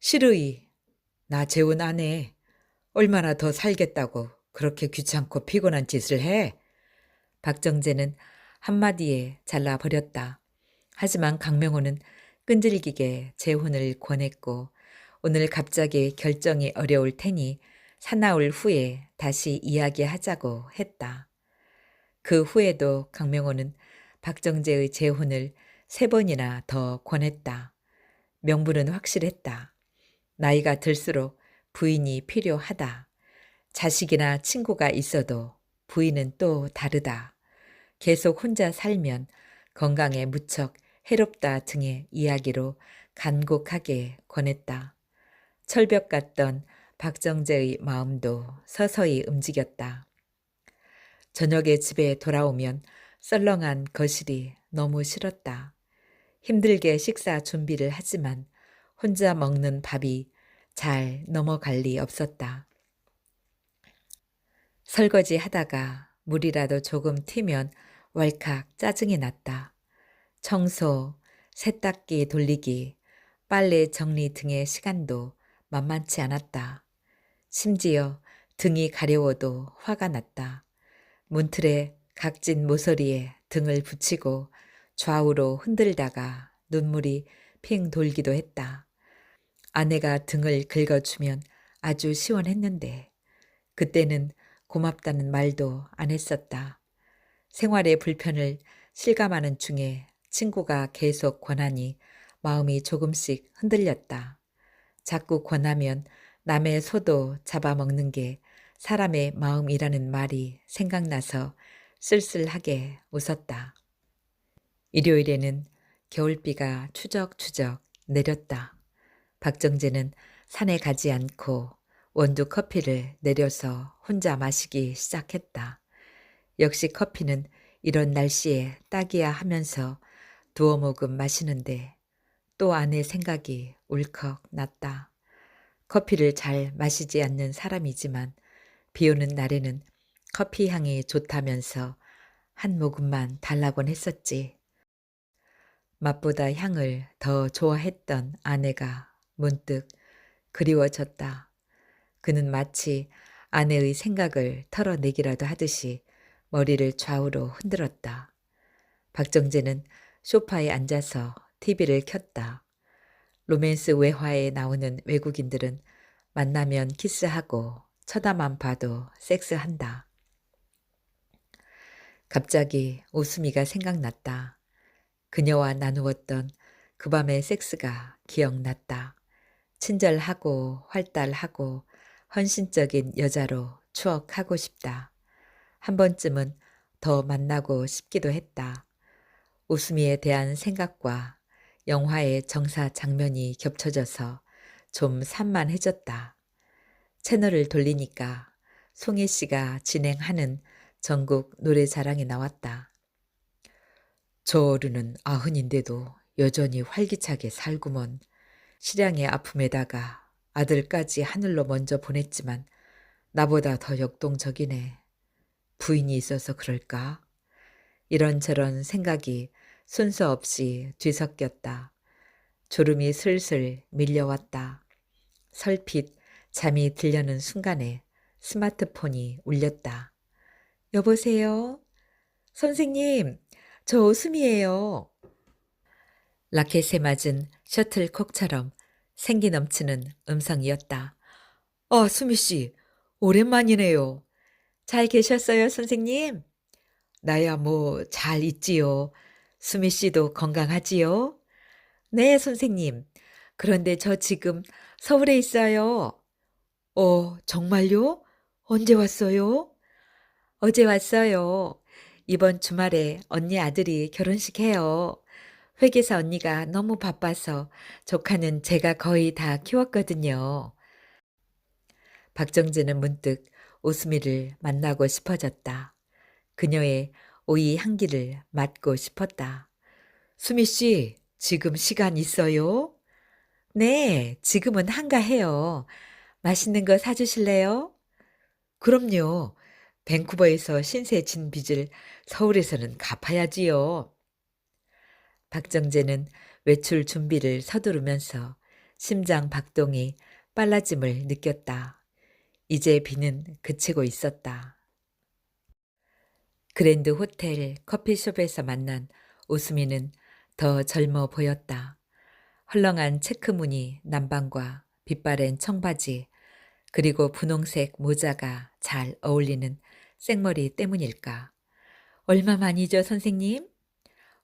싫으이 나 재혼 안 해. 얼마나 더 살겠다고 그렇게 귀찮고 피곤한 짓을 해. 박정재는 한마디에 잘라버렸다. 하지만 강명호는 끈질기게 재혼을 권했고 오늘 갑자기 결정이 어려울 테니 사나울 후에 다시 이야기하자고 했다. 그 후에도 강명호는 박정재의 재혼을 3번이나 더 권했다. 명분은 확실했다. 나이가 들수록 부인이 필요하다. 자식이나 친구가 있어도 부인은 또 다르다. 계속 혼자 살면 건강에 무척 해롭다 등의 이야기로 간곡하게 권했다. 철벽 같던 박정재의 마음도 서서히 움직였다. 저녁에 집에 돌아오면 썰렁한 거실이 너무 싫었다. 힘들게 식사 준비를 하지만 혼자 먹는 밥이 잘 넘어갈 리 없었다. 설거지 하다가 물이라도 조금 튀면 왈칵 짜증이 났다. 청소, 세탁기 돌리기, 빨래 정리 등의 시간도 만만치 않았다. 심지어 등이 가려워도 화가 났다. 문틀에 각진 모서리에 등을 붙이고 좌우로 흔들다가 눈물이 핑 돌기도 했다. 아내가 등을 긁어주면 아주 시원했는데 그때는 고맙다는 말도 안 했었다. 생활의 불편을 실감하는 중에 친구가 계속 권하니 마음이 조금씩 흔들렸다. 자꾸 권하면 남의 소도 잡아먹는 게 사람의 마음이라는 말이 생각나서 쓸쓸하게 웃었다. 일요일에는 겨울비가 추적추적 내렸다. 박정재는 산에 가지 않고 원두 커피를 내려서 혼자 마시기 시작했다. 역시 커피는 이런 날씨에 딱이야 하면서 두어 모금 마시는데 또 아내 생각이 울컥 났다. 커피를 잘 마시지 않는 사람이지만 비 오는 날에는 커피 향이 좋다면서 한 모금만 달라곤 했었지. 맛보다 향을 더 좋아했던 아내가 문득 그리워졌다. 그는 마치 아내의 생각을 털어내기라도 하듯이 머리를 좌우로 흔들었다. 박정재는 소파에 앉아서 TV를 켰다. 로맨스 외화에 나오는 외국인들은 만나면 키스하고 쳐다만 봐도 섹스한다. 갑자기 웃음이가 생각났다. 그녀와 나누었던 그 밤의 섹스가 기억났다. 친절하고 활달하고 헌신적인 여자로 추억하고 싶다. 한 번쯤은 더 만나고 싶기도 했다. 웃음이에 대한 생각과 영화의 정사 장면이 겹쳐져서 좀 산만해졌다. 채널을 돌리니까 송혜 씨가 진행하는 전국 노래자랑이 나왔다. 저 어른은 90인데도 여전히 활기차게 살구먼. 실양의 아픔에다가 아들까지 하늘로 먼저 보냈지만 나보다 더 역동적이네. 부인이 있어서 그럴까? 이런저런 생각이 순서 없이 뒤섞였다. 졸음이 슬슬 밀려왔다. 설핏 잠이 들려는 순간에 스마트폰이 울렸다. 여보세요? 선생님, 저 오수미예요. 라켓에 맞은 셔틀콕처럼 생기 넘치는 음성이었다. 수미 씨, 오랜만이네요. 잘 계셨어요, 선생님? 나야 뭐 잘 있지요. 수미 씨도 건강하지요? 네, 선생님. 그런데 저 지금 서울에 있어요. 정말요? 언제 왔어요? 어제 왔어요. 이번 주말에 언니 아들이 결혼식 해요. 회계사 언니가 너무 바빠서 조카는 제가 거의 다 키웠거든요. 박정재는 문득 오수미를 만나고 싶어졌다. 그녀의 오이 향기를 맡고 싶었다. 수미 씨, 지금 시간 있어요? 네, 지금은 한가해요. 맛있는 거 사주실래요? 그럼요. 밴쿠버에서 신세 진 빚을 서울에서는 갚아야지요. 박정재는 외출 준비를 서두르면서 심장 박동이 빨라짐을 느꼈다. 이제 비는 그치고 있었다. 그랜드 호텔 커피숍에서 만난 오수미는 더 젊어 보였다. 헐렁한 체크무늬 남방과 빛바랜 청바지 그리고 분홍색 모자가 잘 어울리는 생머리 때문일까. 얼마만이죠, 선생님?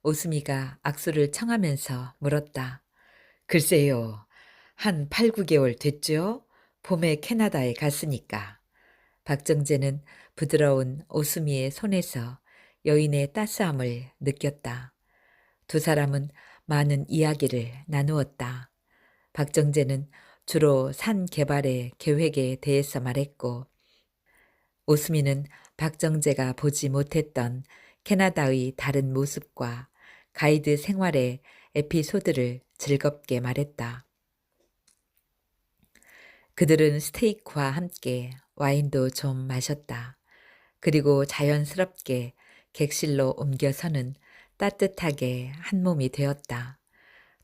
오수미가 악수를 청하면서 물었다. 글쎄요, 한 8, 9개월 됐죠? 봄에 캐나다에 갔으니까. 박정재는 부드러운 오수미의 손에서 여인의 따스함을 느꼈다. 두 사람은 많은 이야기를 나누었다. 박정재는 주로 산 개발의 계획에 대해서 말했고 오수미는 박정재가 보지 못했던 캐나다의 다른 모습과 가이드 생활의 에피소드를 즐겁게 말했다. 그들은 스테이크와 함께 와인도 좀 마셨다. 그리고 자연스럽게 객실로 옮겨서는 따뜻하게 한 몸이 되었다.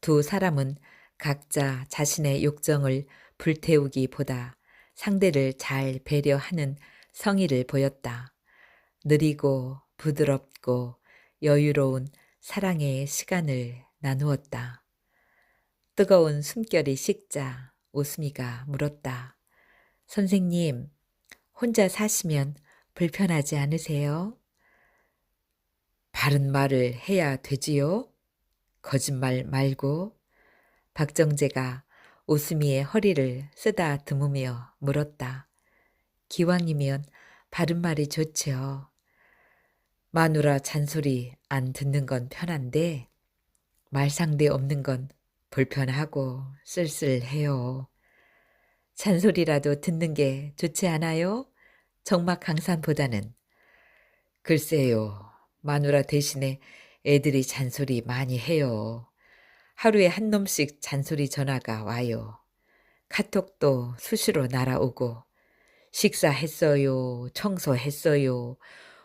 두 사람은 각자 자신의 욕정을 불태우기보다 상대를 잘 배려하는 성의를 보였다. 느리고 부드럽고 여유로운 사랑의 시간을 나누었다. 뜨거운 숨결이 식자 오수미가 물었다. 선생님, 혼자 사시면 불편하지 않으세요? 바른 말을 해야 되지요? 거짓말 말고. 박정재가 오수미의 허리를 쓰다듬으며 물었다. 기왕이면 바른 말이 좋지요. 마누라 잔소리 안 듣는 건 편한데 말상대 없는 건 불편하고 쓸쓸해요. 잔소리라도 듣는 게 좋지 않아요? 정막 강산보다는. 글쎄요. 마누라 대신에 애들이 잔소리 많이 해요. 하루에 한 놈씩 잔소리 전화가 와요. 카톡도 수시로 날아오고 식사했어요. 청소했어요.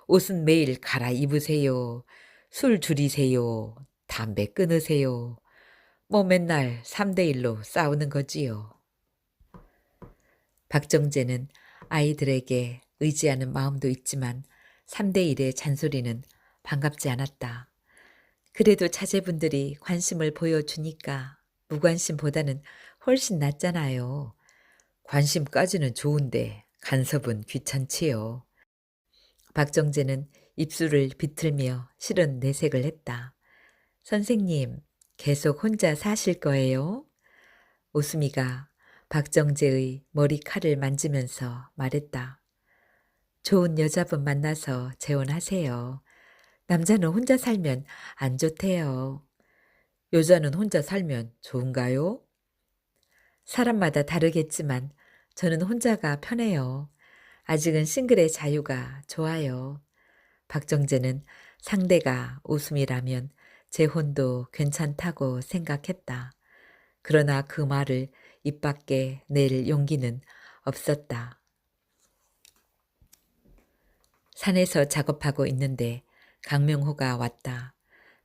옷은 매일 갈아입으세요. 술 줄이세요. 담배 끊으세요. 뭐 맨날 3대1로 싸우는 거지요. 박정재는 아이들에게 의지하는 마음도 있지만 3대1의 잔소리는 반갑지 않았다. 그래도 자제분들이 관심을 보여주니까 무관심보다는 훨씬 낫잖아요. 관심까지는 좋은데 간섭은 귀찮지요. 박정재는 입술을 비틀며 싫은 내색을 했다. 선생님, 계속 혼자 사실 거예요? 오수미가 박정재의 머리칼을 만지면서 말했다. 좋은 여자분 만나서 재혼하세요. 남자는 혼자 살면 안 좋대요. 여자는 혼자 살면 좋은가요? 사람마다 다르겠지만 저는 혼자가 편해요. 아직은 싱글의 자유가 좋아요. 박정재는 상대가 오수미라면 재혼도 괜찮다고 생각했다. 그러나 그 말을 입 밖에 낼 용기는 없었다. 산에서 작업하고 있는데 강명호가 왔다.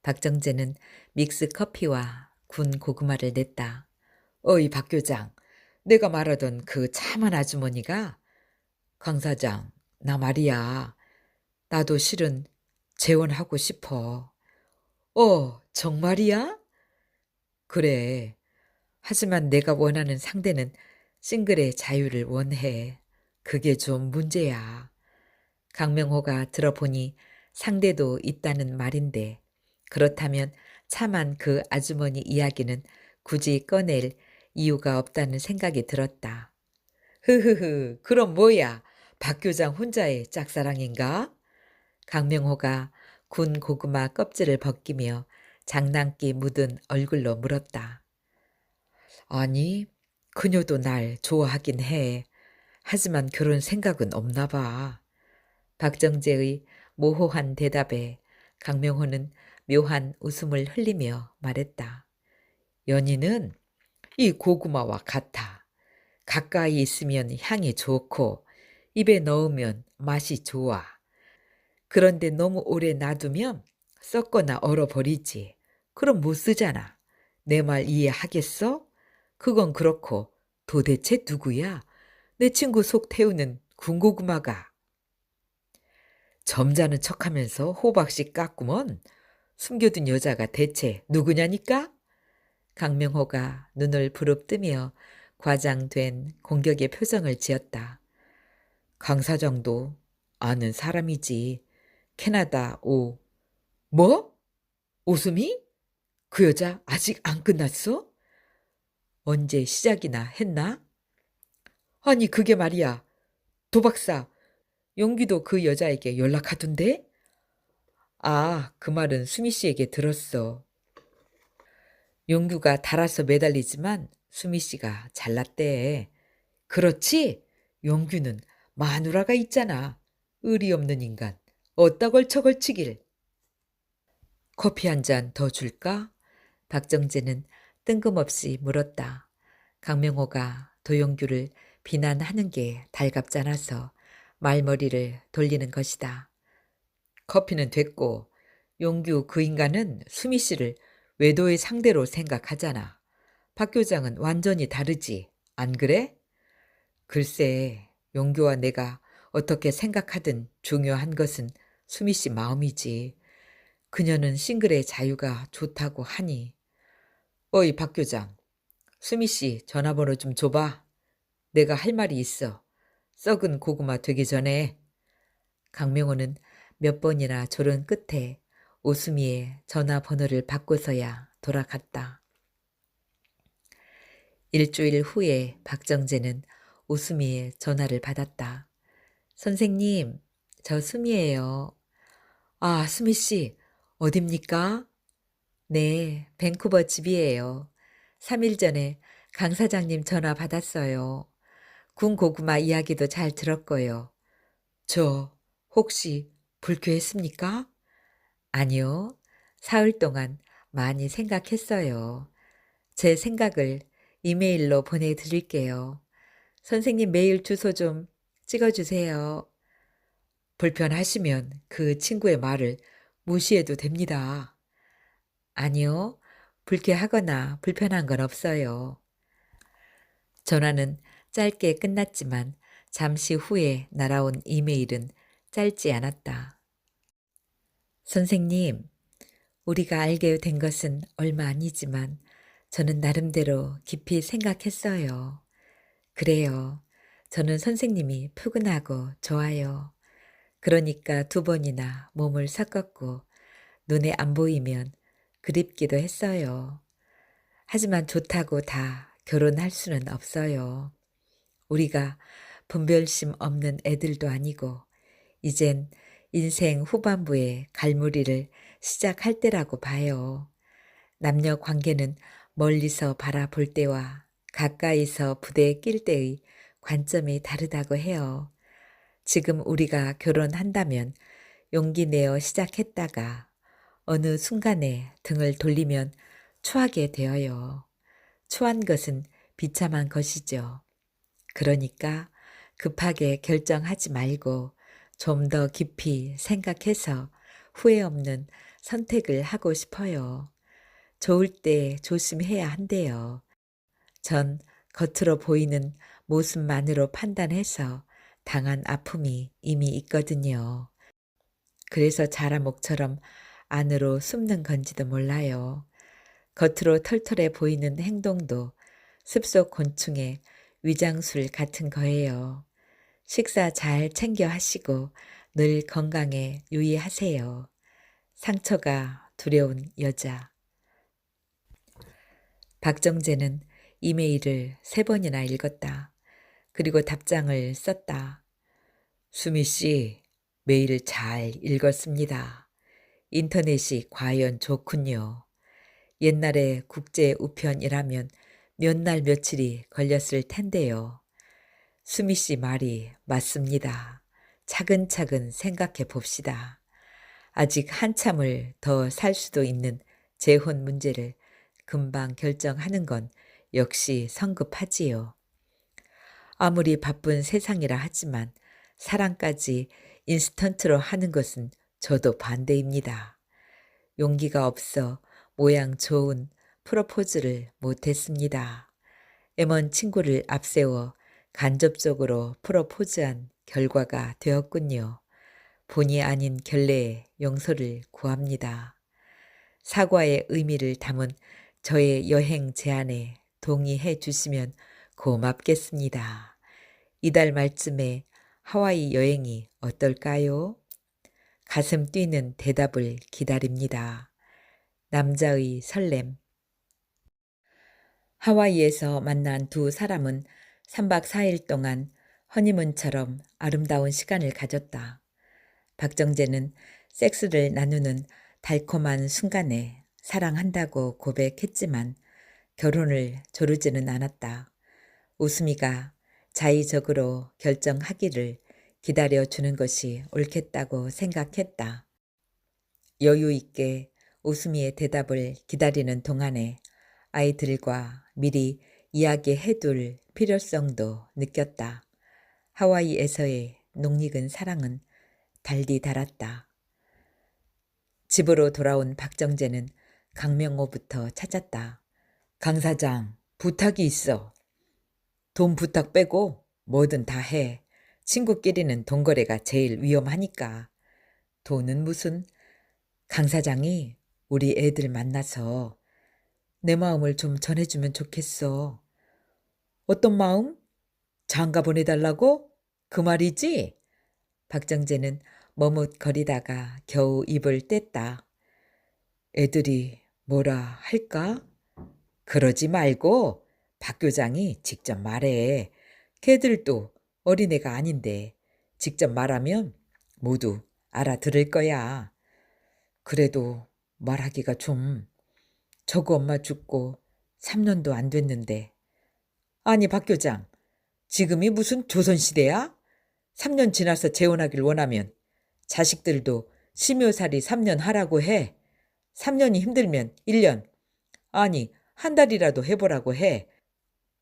박정재는 믹스 커피와 군 고구마를 냈다. 어이 박 교장, 내가 말하던 그 참한 아주머니가 강 사장, 나 말이야. 나도 실은 재혼하고 싶어. 정말이야? 그래. 하지만 내가 원하는 상대는 싱글의 자유를 원해. 그게 좀 문제야. 강명호가 들어보니 상대도 있다는 말인데 그렇다면 참한 그 아주머니 이야기는 굳이 꺼낼 이유가 없다는 생각이 들었다. 흐흐흐, 그럼 뭐야? 박 교장 혼자의 짝사랑인가? 강명호가 군 고구마 껍질을 벗기며 장난기 묻은 얼굴로 물었다. 아니, 그녀도 날 좋아하긴 해. 하지만 결혼 생각은 없나 봐. 박정재의 모호한 대답에 강명호는 묘한 웃음을 흘리며 말했다. 연인은 이 고구마와 같아. 가까이 있으면 향이 좋고 입에 넣으면 맛이 좋아. 그런데 너무 오래 놔두면 썩거나 얼어버리지. 그럼 못 쓰잖아. 내 말 이해하겠어? 그건 그렇고 도대체 누구야? 내 친구 속 태우는 군고구마가. 점잖은 척하면서 호박씨 깎구먼. 숨겨둔 여자가 대체 누구냐니까? 강명호가 눈을 부릅뜨며 과장된 공격의 표정을 지었다. 강 사장도 아는 사람이지. 캐나다 뭐? 오수미? 그 여자 아직 안 끝났어? 언제 시작이나 했나? 아니 그게 말이야. 도박사 용기도 그 여자에게 연락하던데? 아, 그 말은 수미 씨에게 들었어. 용규가 달아서 매달리지만 수미 씨가 잘났대. 그렇지? 용규는 마누라가 있잖아. 의리 없는 인간. 어따 걸쳐 걸치길. 커피 한 잔 더 줄까? 박정재는 뜬금없이 물었다. 강명호가 도용규를 비난하는 게 달갑지 않아서 말머리를 돌리는 것이다. 커피는 됐고 용규 그 인간은 수미 씨를 외도의 상대로 생각하잖아. 박 교장은 완전히 다르지. 안 그래? 글쎄, 용규와 내가 어떻게 생각하든 중요한 것은 수미 씨 마음이지. 그녀는 싱글의 자유가 좋다고 하니. 어이 박 교장, 수미 씨 전화번호 좀 줘봐. 내가 할 말이 있어. 썩은 고구마 되기 전에. 강명호는 몇 번이나 조른 끝에 오수미의 전화번호를 받고서야 돌아갔다. 일주일 후에 박정재는 우수미의 전화를 받았다. 선생님, 저 수미예요. 아, 수미 씨, 어딥니까? 네, 밴쿠버 집이에요. 3일 전에 강 사장님 전화 받았어요. 군고구마 이야기도 잘 들었고요. 저 혹시 불쾌했습니까? 아니요. 사흘 동안 많이 생각했어요. 제 생각을 이메일로 보내드릴게요. 선생님 메일 주소 좀 찍어주세요. 불편하시면 그 친구의 말을 무시해도 됩니다. 아니요. 불쾌하거나 불편한 건 없어요. 전화는 짧게 끝났지만 잠시 후에 날아온 이메일은 짧지 않았다. 선생님, 우리가 알게 된 것은 얼마 아니지만 저는 나름대로 깊이 생각했어요. 그래요. 저는 선생님이 푸근하고 좋아요. 그러니까 2번이나 몸을 섞었고 눈에 안 보이면 그립기도 했어요. 하지만 좋다고 다 결혼할 수는 없어요. 우리가 분별심 없는 애들도 아니고 이젠 인생 후반부의 갈무리를 시작할 때라고 봐요. 남녀 관계는 멀리서 바라볼 때와 가까이서 부대에 낄 때의 관점이 다르다고 해요. 지금 우리가 결혼한다면 용기 내어 시작했다가 어느 순간에 등을 돌리면 추하게 되어요. 추한 것은 비참한 것이죠. 그러니까 급하게 결정하지 말고 좀 더 깊이 생각해서 후회 없는 선택을 하고 싶어요. 좋을 때 조심해야 한대요. 전 겉으로 보이는 모습만으로 판단해서 당한 아픔이 이미 있거든요. 그래서 자라목처럼 안으로 숨는 건지도 몰라요. 겉으로 털털해 보이는 행동도 습속 곤충의 위장술 같은 거예요. 식사 잘 챙겨 하시고 늘 건강에 유의하세요. 상처가 두려운 여자. 박정재는 이메일을 3번이나 읽었다. 그리고 답장을 썼다. 수미 씨, 메일 잘 읽었습니다. 인터넷이 과연 좋군요. 옛날에 국제 우편이라면 몇 날 며칠이 걸렸을 텐데요. 수미 씨 말이 맞습니다. 차근차근 생각해 봅시다. 아직 한참을 더 살 수도 있는 재혼 문제를 금방 결정하는 건 역시 성급하지요. 아무리 바쁜 세상이라 하지만 사랑까지 인스턴트로 하는 것은 저도 반대입니다. 용기가 없어 모양 좋은 프로포즈를 못했습니다. M1 친구를 앞세워 간접적으로 프로포즈한 결과가 되었군요. 본의 아닌 결례에 용서를 구합니다. 사과의 의미를 담은 저의 여행 제안에 동의해 주시면 고맙겠습니다. 이달 말쯤에 하와이 여행이 어떨까요? 가슴 뛰는 대답을 기다립니다. 남자의 설렘. 하와이에서 만난 2사람은 3박 4일 동안 허니문처럼 아름다운 시간을 가졌다. 박정재는 섹스를 나누는 달콤한 순간에 사랑한다고 고백했지만 결혼을 조르지는 않았다. 우수미가 자의적으로 결정하기를 기다려주는 것이 옳겠다고 생각했다. 여유 있게 우수미의 대답을 기다리는 동안에 아이들과 미리 이야기해둘 필요성도 느꼈다. 하와이에서의 낯익은 사랑은 달디 달았다. 집으로 돌아온 박정재는 강명호부터 찾았다. 강 사장, 부탁이 있어. 돈 부탁 빼고 뭐든 다 해. 친구끼리는 돈 거래가 제일 위험하니까. 돈은 무슨? 강 사장이 우리 애들 만나서 내 마음을 좀 전해주면 좋겠어. 어떤 마음? 장가 보내달라고? 그 말이지? 박정재는 머뭇거리다가 겨우 입을 뗐다. 애들이 뭐라 할까? 그러지 말고 박 교장이 직접 말해. 걔들도 어린애가 아닌데 직접 말하면 모두 알아들을 거야. 그래도 말하기가 좀 저거 엄마 죽고 3년도 안 됐는데. 아니 박 교장, 지금이 무슨 조선시대야? 3년 지나서 재혼하길 원하면 자식들도 심효살이 3년 하라고 해. 3년이 힘들면 1년, 아니 한 달이라도 해보라고 해.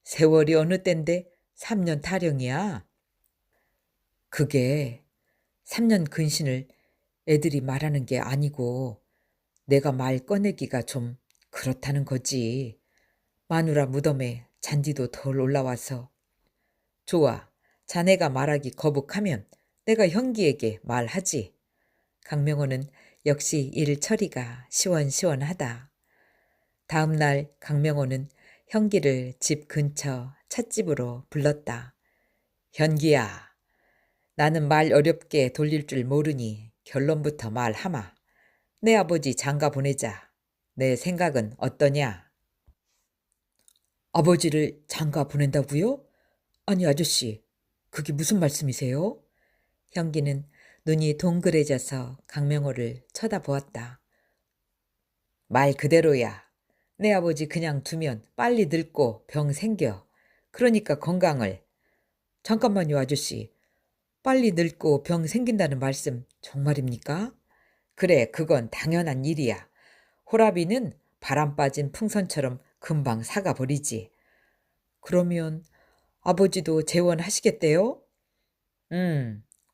세월이 어느 땐데 3년 타령이야. 그게 3년 근신을 애들이 말하는 게 아니고 내가 말 꺼내기가 좀 그렇다는 거지. 마누라 무덤에 잔디도 덜 올라와서. 좋아, 자네가 말하기 거북하면 내가 형기에게 말하지. 강명호는 역시 일 처리가 시원시원하다. 다음 날 강명호는 현기를 집 근처 찻집으로 불렀다. 현기야, 나는 말 어렵게 돌릴 줄 모르니 결론부터 말하마. 내 아버지 장가 보내자. 내 생각은 어떠냐? 아버지를 장가 보낸다고요? 아니 아저씨, 그게 무슨 말씀이세요? 현기는 눈이 동그래져서 강명호를 쳐다보았다. 말 그대로야. 내 아버지 그냥 두면 빨리 늙고 병 생겨. 그러니까 건강을. 잠깐만요 아저씨. 빨리 늙고 병 생긴다는 말씀 정말입니까? 그래, 그건 당연한 일이야. 호라비는 바람 빠진 풍선처럼 금방 사가버리지. 그러면 아버지도 재혼하시겠대요?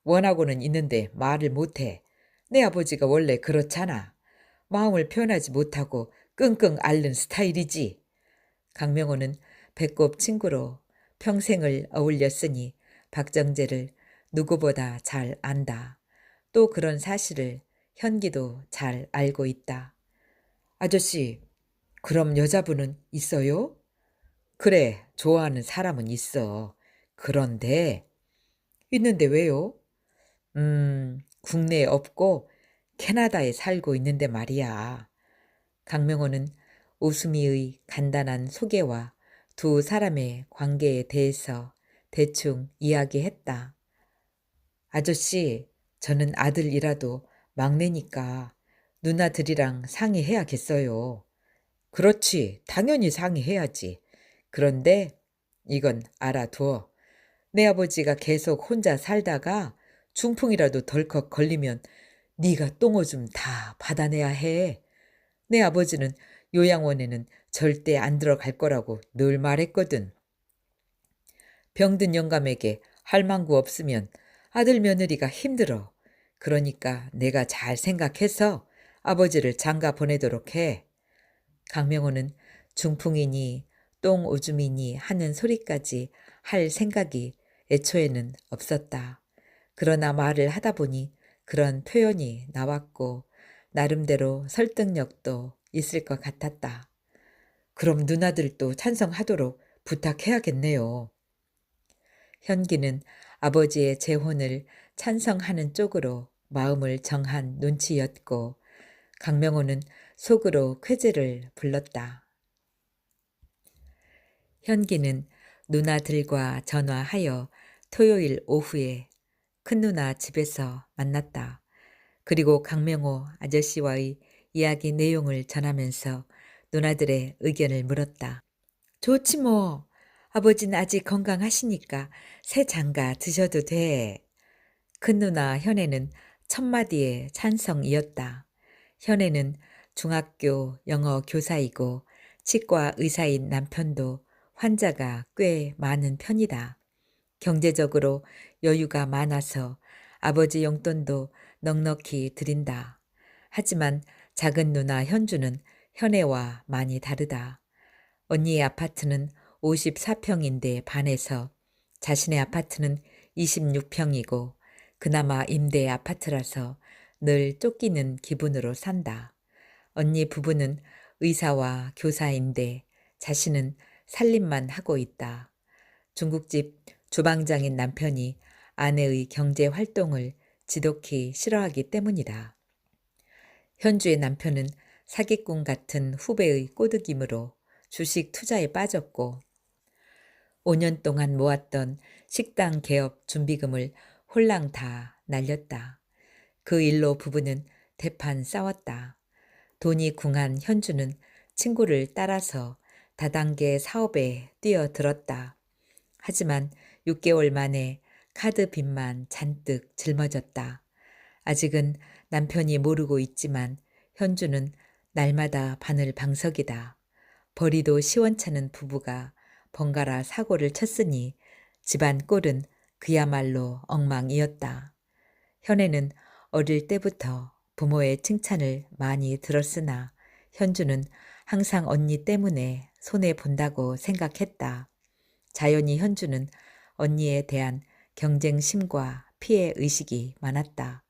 원하고는 있는데 말을 못해. 내 아버지가 원래 그렇잖아. 마음을 표현하지 못하고 끙끙 앓는 스타일이지. 강명호는 배꼽 친구로 평생을 어울렸으니 박정재를 누구보다 잘 안다. 또 그런 사실을 현기도 잘 알고 있다. 아저씨, 그럼 여자분은 있어요? 그래, 좋아하는 사람은 있어. 그런데 있는데 왜요? 국내에 없고 캐나다에 살고 있는데 말이야. 강명호는 우수미의 간단한 소개와 두 사람의 관계에 대해서 대충 이야기했다. 아저씨, 저는 아들이라도 막내니까 누나들이랑 상의해야겠어요. 그렇지, 당연히 상의해야지. 그런데 이건 알아두어. 내 아버지가 계속 혼자 살다가 중풍이라도 덜컥 걸리면 네가 똥오줌 다 받아내야 해. 내 아버지는 요양원에는 절대 안 들어갈 거라고 늘 말했거든. 병든 영감에게 할망구 없으면 아들 며느리가 힘들어. 그러니까 내가 잘 생각해서 아버지를 장가 보내도록 해. 강명호는 중풍이니 똥오줌이니 하는 소리까지 할 생각이 애초에는 없었다. 그러나 말을 하다 보니 그런 표현이 나왔고 나름대로 설득력도 있을 것 같았다. 그럼 누나들도 찬성하도록 부탁해야겠네요. 현기는 아버지의 재혼을 찬성하는 쪽으로 마음을 정한 눈치였고 강명호는 속으로 쾌재를 불렀다. 현기는 누나들과 전화하여 토요일 오후에 큰누나 집에서 만났다. 그리고 강명호 아저씨와의 이야기 내용을 전하면서 누나들의 의견을 물었다. 좋지 뭐. 아버지는 아직 건강하시니까 새 장가 드셔도 돼. 큰누나 현애는 첫마디에 찬성이었다. 현애는 중학교 영어 교사이고 치과 의사인 남편도 환자가 꽤 많은 편이다. 경제적으로 여유가 많아서 아버지 용돈도 넉넉히 드린다. 하지만 작은 누나 현주는 현애와 많이 다르다. 언니의 아파트는 54평인데 반해서 자신의 아파트는 26평이고 그나마 임대 아파트라서 늘 쫓기는 기분으로 산다. 언니 부부는 의사와 교사인데 자신은 살림만 하고 있다. 중국집 주방장인 남편이 아내의 경제 활동을 지독히 싫어하기 때문이다. 현주의 남편은 사기꾼 같은 후배의 꼬드김으로 주식 투자에 빠졌고 5년 동안 모았던 식당 개업 준비금을 홀랑 다 날렸다. 그 일로 부부는 대판 싸웠다. 돈이 궁한 현주는 친구를 따라서 다단계 사업에 뛰어들었다. 하지만 6개월 만에 카드 빚만 잔뜩 짊어졌다. 아직은 남편이 모르고 있지만 현주는 날마다 바늘방석이다. 벌이도 시원찮은 부부가 번갈아 사고를 쳤으니 집안 꼴은 그야말로 엉망이었다. 현애는 어릴 때부터 부모의 칭찬을 많이 들었으나 현주는 항상 언니 때문에 손해본다고 생각했다. 자연히 현주는 언니에 대한 경쟁심과 피해의식이 많았다.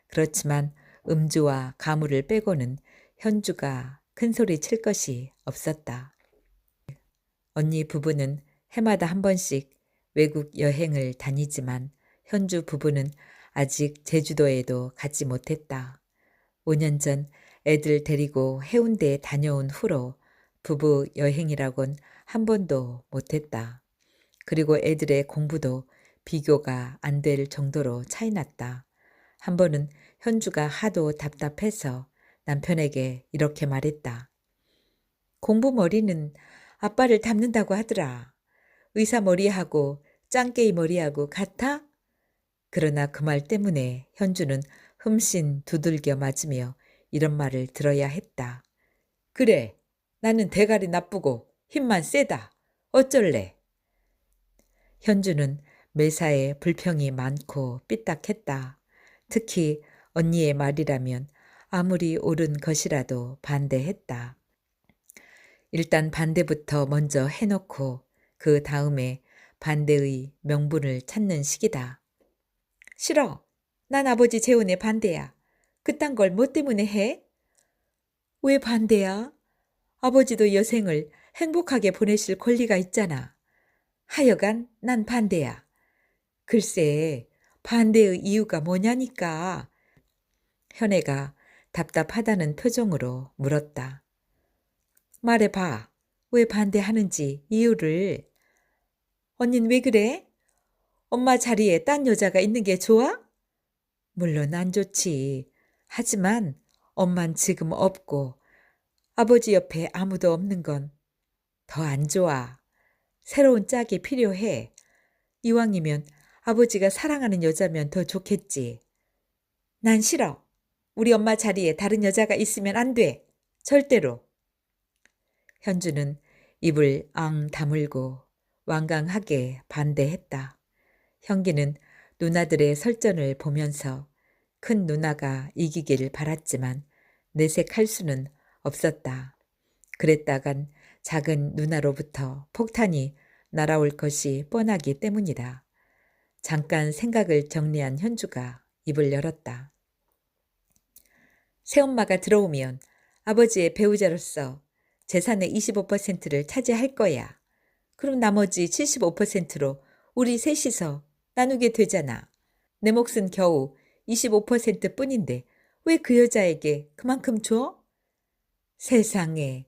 그렇지만 음주와 가물을 빼고는 현주가 큰소리 칠 것이 없었다. 언니 부부는 해마다 한 번씩 외국 여행을 다니지만 현주 부부는 아직 제주도에도 가지 못했다. 5년 전 애들 데리고 해운대에 다녀온 후로 부부 여행이라곤 한 번도 못했다. 그리고 애들의 공부도 비교가 안 될 정도로 차이났다. 한 번은 현주가 하도 답답해서 남편에게 이렇게 말했다. 공부 머리는 아빠를 닮는다고 하더라. 의사 머리하고 짱깨이 머리하고 같아? 그러나 그 말 때문에 현주는 흠씬 두들겨 맞으며 이런 말을 들어야 했다. 그래, 나는 대가리 나쁘고 힘만 세다. 어쩔래? 현주는 매사에 불평이 많고 삐딱했다. 특히 언니의 말이라면 아무리 옳은 것이라도 반대했다. 일단 반대부터 먼저 해놓고 그 다음에 반대의 명분을 찾는 시기다. 싫어. 난 아버지 재혼에 반대야. 그딴 걸 뭐 때문에 해? 왜 반대야? 아버지도 여생을 행복하게 보내실 권리가 있잖아. 하여간 난 반대야. 글쎄, 반대의 이유가 뭐냐니까. 현애가 답답하다는 표정으로 물었다. 말해봐. 왜 반대하는지 이유를. 언닌 왜 그래? 엄마 자리에 딴 여자가 있는 게 좋아? 물론 안 좋지. 하지만 엄만 지금 없고 아버지 옆에 아무도 없는 건 더 안 좋아. 새로운 짝이 필요해. 이왕이면 아버지가 사랑하는 여자면 더 좋겠지. 난 싫어. 우리 엄마 자리에 다른 여자가 있으면 안 돼. 절대로. 현주는 입을 앙 다물고 완강하게 반대했다. 형기는 누나들의 설전을 보면서 큰 누나가 이기길 바랐지만 내색할 수는 없었다. 그랬다간 작은 누나로부터 폭탄이 날아올 것이 뻔하기 때문이다. 잠깐 생각을 정리한 현주가 입을 열었다. 새엄마가 들어오면 아버지의 배우자로서 재산의 25%를 차지할 거야. 그럼 나머지 75%로 우리 셋이서 나누게 되잖아. 내 몫은 겨우 25%뿐인데 왜 그 여자에게 그만큼 줘? 세상에,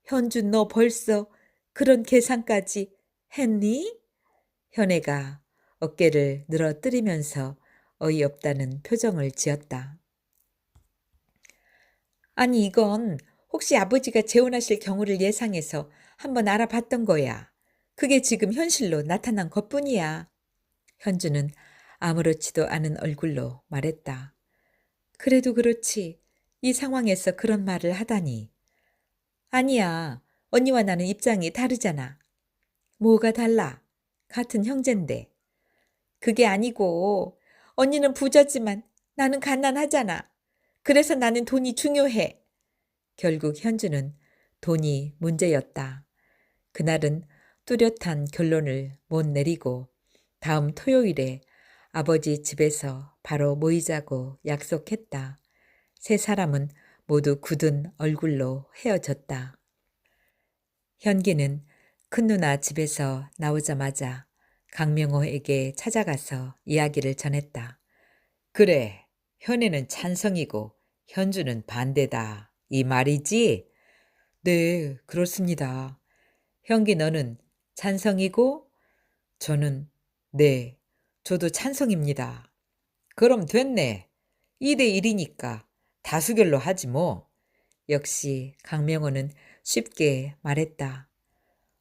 현주 너 벌써 그런 계산까지 했니? 현애가 어깨를 늘어뜨리면서 어이없다는 표정을 지었다. 아니 이건 혹시 아버지가 재혼하실 경우를 예상해서 한번 알아봤던 거야. 그게 지금 현실로 나타난 것뿐이야. 현주는 아무렇지도 않은 얼굴로 말했다. 그래도 그렇지. 이 상황에서 그런 말을 하다니. 아니야. 언니와 나는 입장이 다르잖아. 뭐가 달라? 같은 형제인데. 그게 아니고 언니는 부자지만 나는 가난하잖아. 그래서 나는 돈이 중요해. 결국 현주는 돈이 문제였다. 그날은 뚜렷한 결론을 못 내리고 다음 토요일에 아버지 집에서 바로 모이자고 약속했다. 세 사람은 모두 굳은 얼굴로 헤어졌다. 현기는 큰누나 집에서 나오자마자 강명호에게 찾아가서 이야기를 전했다. 그래, 현애는 찬성이고 현주는 반대다. 이 말이지? 네, 그렇습니다. 현기 너는 찬성이고 저는 네, 저도 찬성입니다. 그럼 됐네. 2대 1이니까 다수결로 하지 뭐. 역시 강명호는 쉽게 말했다.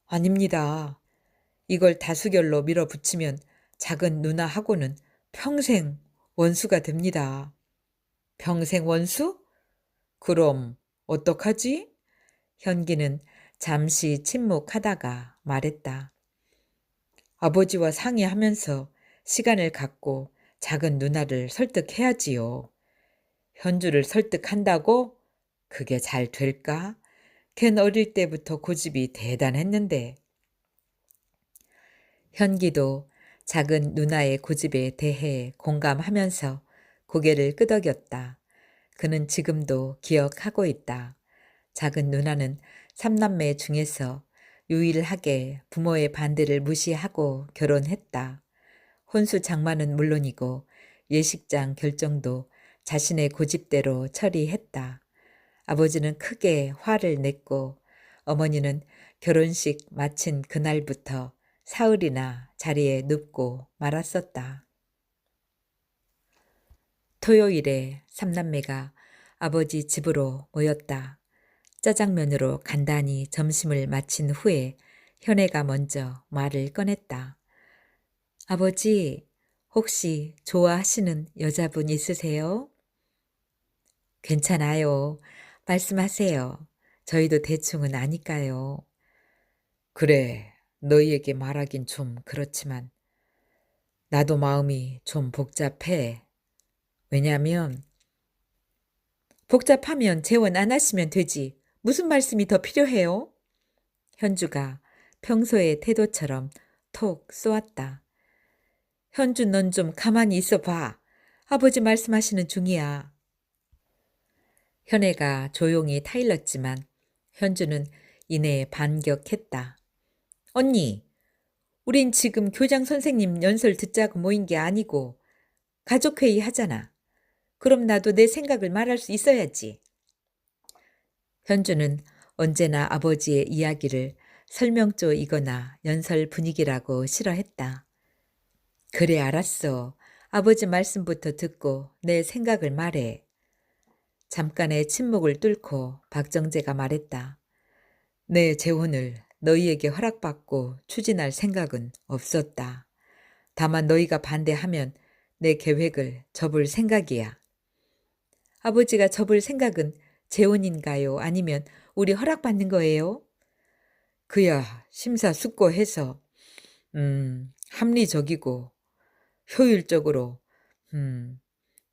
아닙니다. 이걸 다수결로 밀어붙이면 작은 누나하고는 평생 원수가 됩니다. 평생 원수? 그럼 어떡하지? 현기는 잠시 침묵하다가 말했다. 아버지와 상의하면서 시간을 갖고 작은 누나를 설득해야지요. 현주를 설득한다고? 그게 잘 될까? 걘 어릴 때부터 고집이 대단했는데. 현기도 작은 누나의 고집에 대해 공감하면서 고개를 끄덕였다. 그는 지금도 기억하고 있다. 작은 누나는 삼남매 중에서 유일하게 부모의 반대를 무시하고 결혼했다. 혼수 장만은 물론이고 예식장 결정도 자신의 고집대로 처리했다. 아버지는 크게 화를 냈고 어머니는 결혼식 마친 그날부터 사흘이나 자리에 눕고 말았었다. 토요일에 삼남매가 아버지 집으로 모였다. 짜장면으로 간단히 점심을 마친 후에 현애가 먼저 말을 꺼냈다. 아버지, 혹시 좋아하시는 여자분 있으세요? 괜찮아요. 말씀하세요. 저희도 대충은 아니까요. 그래, 너희에게 말하긴 좀 그렇지만 나도 마음이 좀 복잡해. 왜냐면 복잡하면 재혼 안 하시면 되지. 무슨 말씀이 더 필요해요? 현주가 평소의 태도처럼 톡 쏘았다. 현주 넌 좀 가만히 있어 봐. 아버지 말씀하시는 중이야. 현애가 조용히 타일렀지만 현주는 이내 반격했다. 언니, 우린 지금 교장 선생님 연설 듣자고 모인 게 아니고 가족회의 하잖아. 그럼 나도 내 생각을 말할 수 있어야지. 현주는 언제나 아버지의 이야기를 설명조이거나 연설 분위기라고 싫어했다. 그래 알았어. 아버지 말씀부터 듣고 내 생각을 말해. 잠깐의 침묵을 뚫고 박정재가 말했다. 내 재혼을 너희에게 허락받고 추진할 생각은 없었다. 다만 너희가 반대하면 내 계획을 접을 생각이야. 아버지가 접을 생각은 재혼인가요? 아니면 우리 허락받는 거예요? 그야 심사숙고해서 합리적이고 효율적으로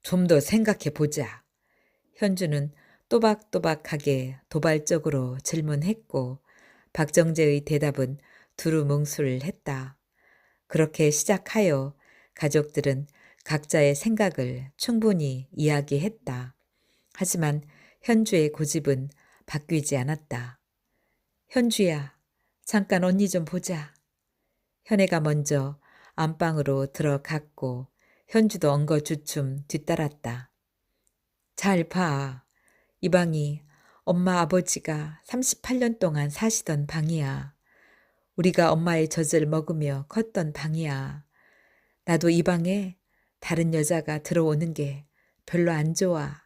좀 더 생각해 보자. 현주는 또박또박하게 도발적으로 질문했고 박정재의 대답은 두루뭉술했다. 그렇게 시작하여 가족들은 각자의 생각을 충분히 이야기했다. 하지만 현주의 고집은 바뀌지 않았다. 현주야, 잠깐 언니 좀 보자. 현애가 먼저 안방으로 들어갔고 현주도 엉거주춤 뒤따랐다. 잘 봐. 이 방이 엄마 아버지가 38년 동안 사시던 방이야. 우리가 엄마의 젖을 먹으며 컸던 방이야. 나도 이 방에 다른 여자가 들어오는 게 별로 안 좋아.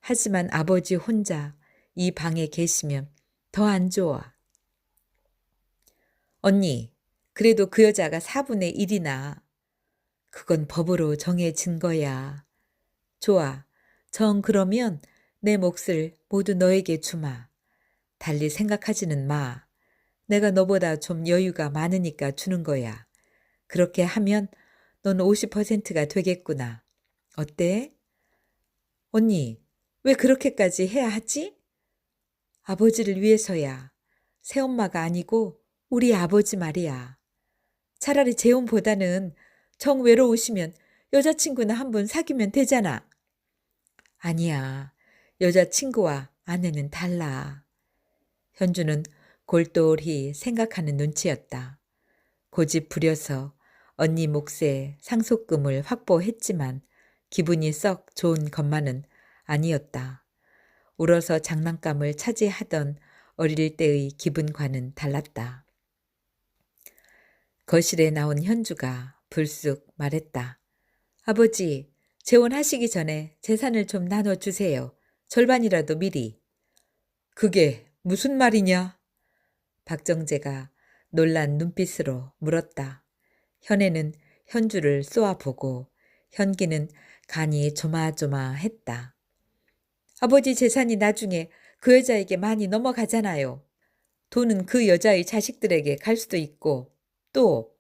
하지만 아버지 혼자 이 방에 계시면 더 안 좋아. 언니, 그래도 그 여자가 4분의 1이나. 그건 법으로 정해진 거야. 좋아. 정 그러면 내 몫을 모두 너에게 주마. 달리 생각하지는 마. 내가 너보다 좀 여유가 많으니까 주는 거야. 그렇게 하면 넌 50%가 되겠구나. 어때? 언니, 왜 그렇게까지 해야 하지? 아버지를 위해서야. 새엄마가 아니고 우리 아버지 말이야. 차라리 재혼보다는 정 외로우시면 여자친구나 한 분 사귀면 되잖아. 아니야. 여자친구와 아내는 달라. 현주는 골똘히 생각하는 눈치였다. 고집 부려서 언니 몫에 상속금을 확보했지만 기분이 썩 좋은 것만은 아니었다. 울어서 장난감을 차지하던 어릴 때의 기분과는 달랐다. 거실에 나온 현주가 불쑥 말했다. 아버지, 재혼하시기 전에 재산을 좀 나눠주세요. 절반이라도 미리. 그게 무슨 말이냐? 박정재가 놀란 눈빛으로 물었다. 현애는 현주를 쏘아보고 현기는 간이 조마조마했다. 아버지 재산이 나중에 그 여자에게 많이 넘어가잖아요. 돈은 그 여자의 자식들에게 갈 수도 있고 또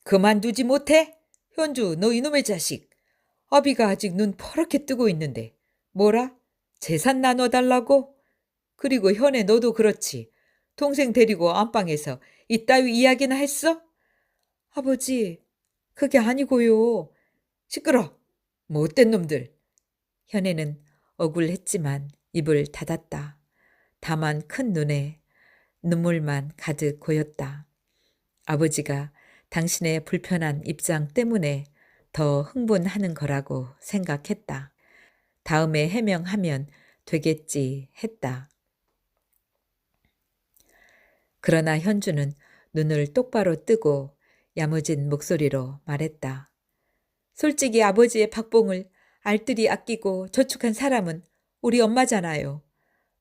그만두지 못해? 현주, 너 이놈의 자식. 아비가 아직 눈 퍼렇게 뜨고 있는데. 뭐라? 재산 나눠달라고? 그리고 현애 너도 그렇지. 동생 데리고 안방에서 이따위 이야기나 했어? 아버지, 그게 아니고요. 시끄러. 못된 놈들. 현애는 억울했지만 입을 닫았다. 다만 큰 눈에 눈물만 가득 고였다. 아버지가 당신의 불편한 입장 때문에 더 흥분하는 거라고 생각했다. 다음에 해명하면 되겠지 했다. 그러나 현주는 눈을 똑바로 뜨고 야무진 목소리로 말했다. 솔직히 아버지의 박봉을 알뜰히 아끼고 저축한 사람은 우리 엄마잖아요.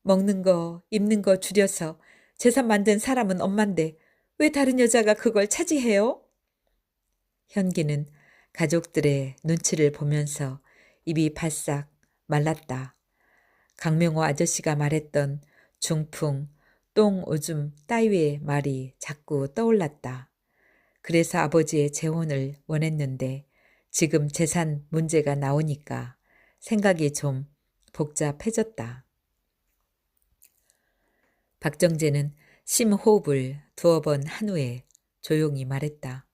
먹는 거, 입는 거 줄여서 재산 만든 사람은 엄만데 왜 다른 여자가 그걸 차지해요? 현기는 가족들의 눈치를 보면서 입이 바싹 말랐다. 강명호 아저씨가 말했던 중풍, 똥오줌 따위의 말이 자꾸 떠올랐다. 그래서 아버지의 재혼을 원했는데 지금 재산 문제가 나오니까 생각이 좀 복잡해졌다. 박정재는 심호흡을 두어 번 한 후에 조용히 말했다.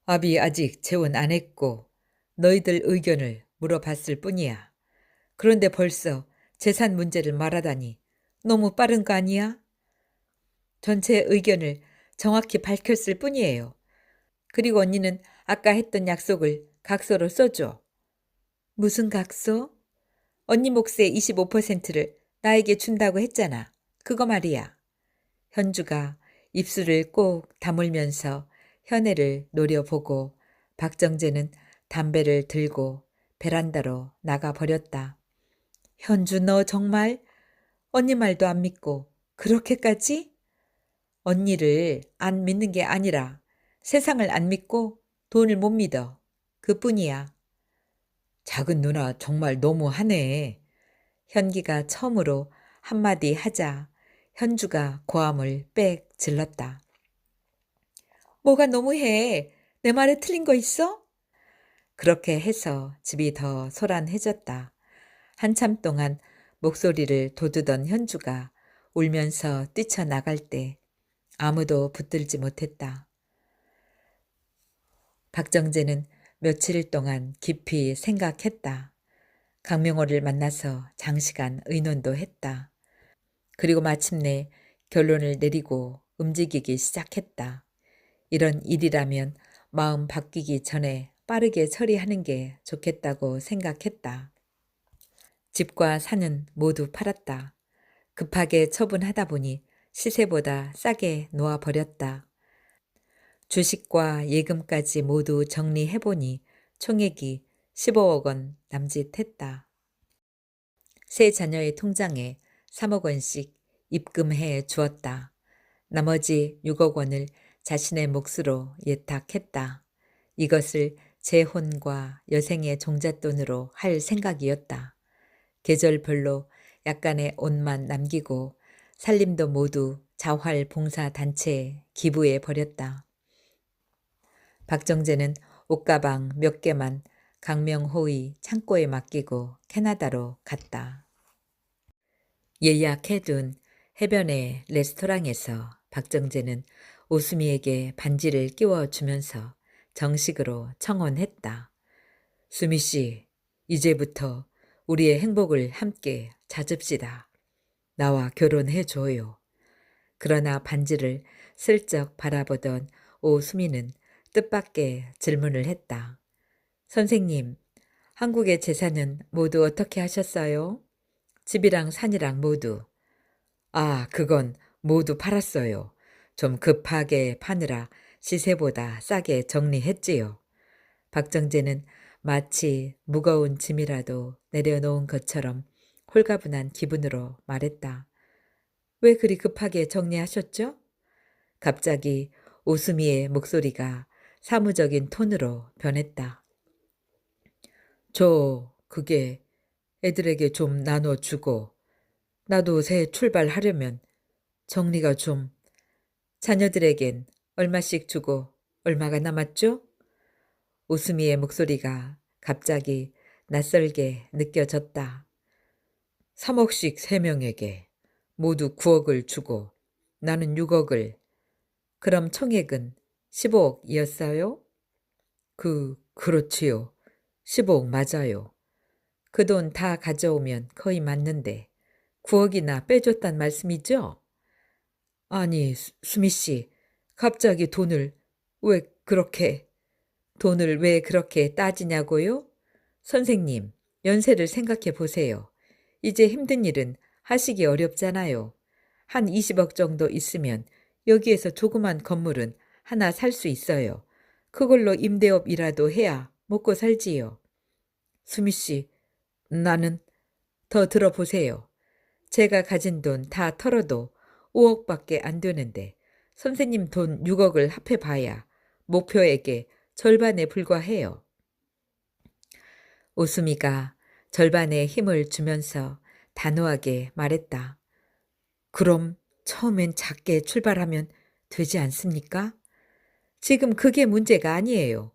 아비 아직 재혼 안 했고 너희들 의견을 물어봤을 뿐이야. 그런데 벌써 재산 문제를 말하다니 너무 빠른 거 아니야? 전체 의견을 정확히 밝혔을 뿐이에요. 그리고 언니는 아까 했던 약속을 각서로 써줘. 무슨 각서? 언니 몫의 25%를 나에게 준다고 했잖아. 그거 말이야. 현주가 입술을 꼭 다물면서 현애를 노려보고 박정재는 담배를 들고 베란다로 나가버렸다. 현주 너 정말 언니 말도 안 믿고 그렇게까지? 언니를 안 믿는 게 아니라 세상을 안 믿고 돈을 못 믿어. 그뿐이야. 작은 누나 정말 너무하네. 현기가 처음으로 한마디 하자 현주가 고함을 빽 질렀다. 뭐가 너무해. 내 말에 틀린 거 있어? 그렇게 해서 집이 더 소란해졌다. 한참 동안 목소리를 돋우던 현주가 울면서 뛰쳐나갈 때 아무도 붙들지 못했다. 박정재는 며칠 동안 깊이 생각했다. 강명호를 만나서 장시간 의논도 했다. 그리고 마침내 결론을 내리고 움직이기 시작했다. 이런 일이라면 마음 바뀌기 전에 빠르게 처리하는 게 좋겠다고 생각했다. 집과 산은 모두 팔았다. 급하게 처분하다 보니 시세보다 싸게 놓아버렸다. 주식과 예금까지 모두 정리해보니 총액이 15억 원 남짓했다. 세 자녀의 통장에 3억 원씩 입금해 주었다. 나머지 6억 원을 자신의 몫으로 예탁했다. 이것을 재혼과 여생의 종잣돈으로 할 생각이었다. 계절별로 약간의 옷만 남기고 살림도 모두 자활봉사단체에 기부해 버렸다. 박정재는 옷가방 몇 개만 강명호의 창고에 맡기고 캐나다로 갔다. 예약해둔 해변의 레스토랑에서 박정재는 오수미에게 반지를 끼워주면서 정식으로 청혼했다. 수미 씨, 이제부터 우리의 행복을 함께 찾읍시다. 나와 결혼해줘요. 그러나 반지를 슬쩍 바라보던 오수미는 뜻밖의 질문을 했다. 선생님, 한국의 재산은 모두 어떻게 하셨어요? 집이랑 산이랑 모두. 아, 그건 모두 팔았어요. 좀 급하게 파느라 시세보다 싸게 정리했지요. 박정재는 마치 무거운 짐이라도 내려놓은 것처럼 홀가분한 기분으로 말했다. 왜 그리 급하게 정리하셨죠? 갑자기 오수미의 목소리가 사무적인 톤으로 변했다. 그게 애들에게 좀 나눠주고 나도 새 출발하려면 정리가 좀. 자녀들에겐 얼마씩 주고 얼마가 남았죠? 오수미의 목소리가 갑자기 낯설게 느껴졌다. 3억씩 3명에게 모두 9억을 주고 나는 6억을. 그럼 총액은 15억이었어요? 그렇지요. 15억 맞아요. 그 돈 다 가져오면 거의 맞는데 9억이나 빼줬단 말씀이죠? 아니, 수미 씨, 갑자기 돈을 왜 그렇게 따지냐고요? 선생님, 연세를 생각해 보세요. 이제 힘든 일은 하시기 어렵잖아요. 한 20억 정도 있으면 여기에서 조그만 건물은 하나 살 수 있어요. 그걸로 임대업이라도 해야 먹고 살지요. 수미 씨, 나는 더 들어보세요. 제가 가진 돈 다 털어도 5억밖에 안 되는데 선생님 돈 6억을 합해봐야 목표액의 절반에 불과해요. 오수미가 절반의 힘을 주면서 단호하게 말했다. 그럼 처음엔 작게 출발하면 되지 않습니까? 지금 그게 문제가 아니에요.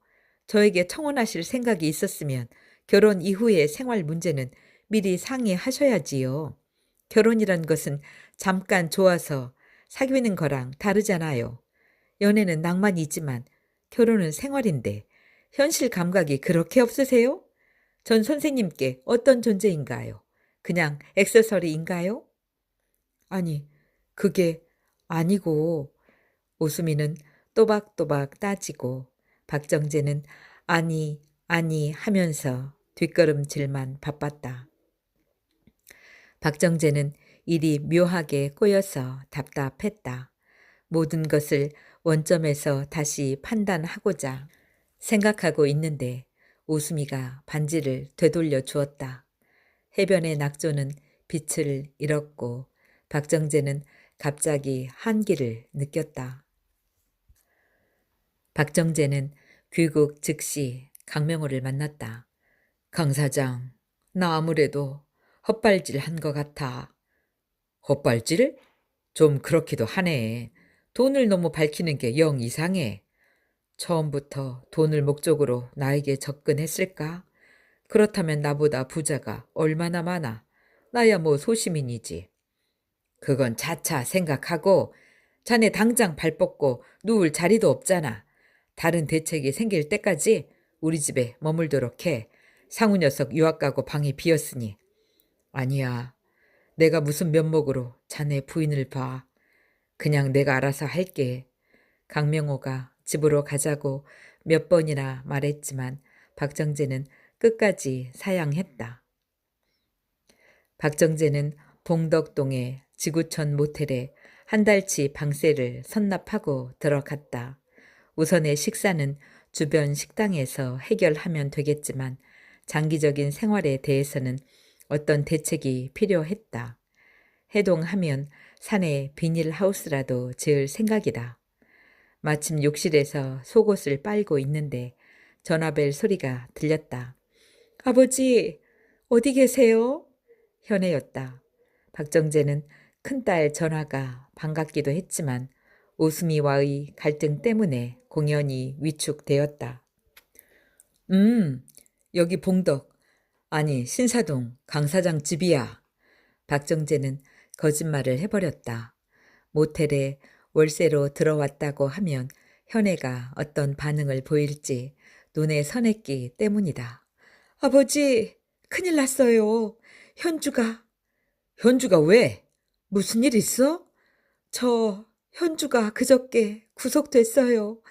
저에게 청혼하실 생각이 있었으면 결혼 이후의 생활 문제는 미리 상의하셔야지요. 결혼이란 것은 잠깐 좋아서 사귀는 거랑 다르잖아요. 연애는 낭만이지만 결혼은 생활인데 현실 감각이 그렇게 없으세요? 전 선생님께 어떤 존재인가요? 그냥 액세서리인가요? 아니, 그게 아니고. 오수미는 또박또박 따지고 박정재는 아니 하면서 뒷걸음질만 바빴다. 박정재는 일이 묘하게 꼬여서 답답했다. 모든 것을 원점에서 다시 판단하고자 생각하고 있는데 오수미가 반지를 되돌려 주었다. 해변의 낙조는 빛을 잃었고 박정재는 갑자기 한기를 느꼈다. 박정재는 귀국 즉시 강명호를 만났다. 강 사장, 나 아무래도 헛발질 한 것 같아. 헛발질? 좀 그렇기도 하네. 돈을 너무 밝히는 게 영 이상해. 처음부터 돈을 목적으로 나에게 접근했을까? 그렇다면 나보다 부자가 얼마나 많아. 나야 뭐 소시민이지. 그건 차차 생각하고 자네 당장 발 뻗고 누울 자리도 없잖아. 다른 대책이 생길 때까지 우리 집에 머물도록 해. 상우 녀석 유학 가고 방이 비었으니. 아니야. 내가 무슨 면목으로 자네 부인을 봐. 그냥 내가 알아서 할게. 강명호가 집으로 가자고 몇 번이나 말했지만 박정재는 끝까지 사양했다. 박정재는 봉덕동의 지구촌 모텔에 한 달치 방세를 선납하고 들어갔다. 우선의 식사는 주변 식당에서 해결하면 되겠지만 장기적인 생활에 대해서는 어떤 대책이 필요했다. 해동하면 산에 비닐하우스라도 지을 생각이다. 마침 욕실에서 속옷을 빨고 있는데 전화벨 소리가 들렸다. 아버지, 어디 계세요? 현애였다. 박정재는 큰딸 전화가 반갑기도 했지만 오수미와의 갈등 때문에 공연히 위축되었다. 여기 봉덕, 아니 신사동 강 사장 집이야. 박정재는 거짓말을 해버렸다. 모텔에 월세로 들어왔다고 하면 현애가 어떤 반응을 보일지 눈에 선했기 때문이다. 아버지, 큰일 났어요. 현주가 왜? 무슨 일 있어? 현주가 그저께 구속됐어요.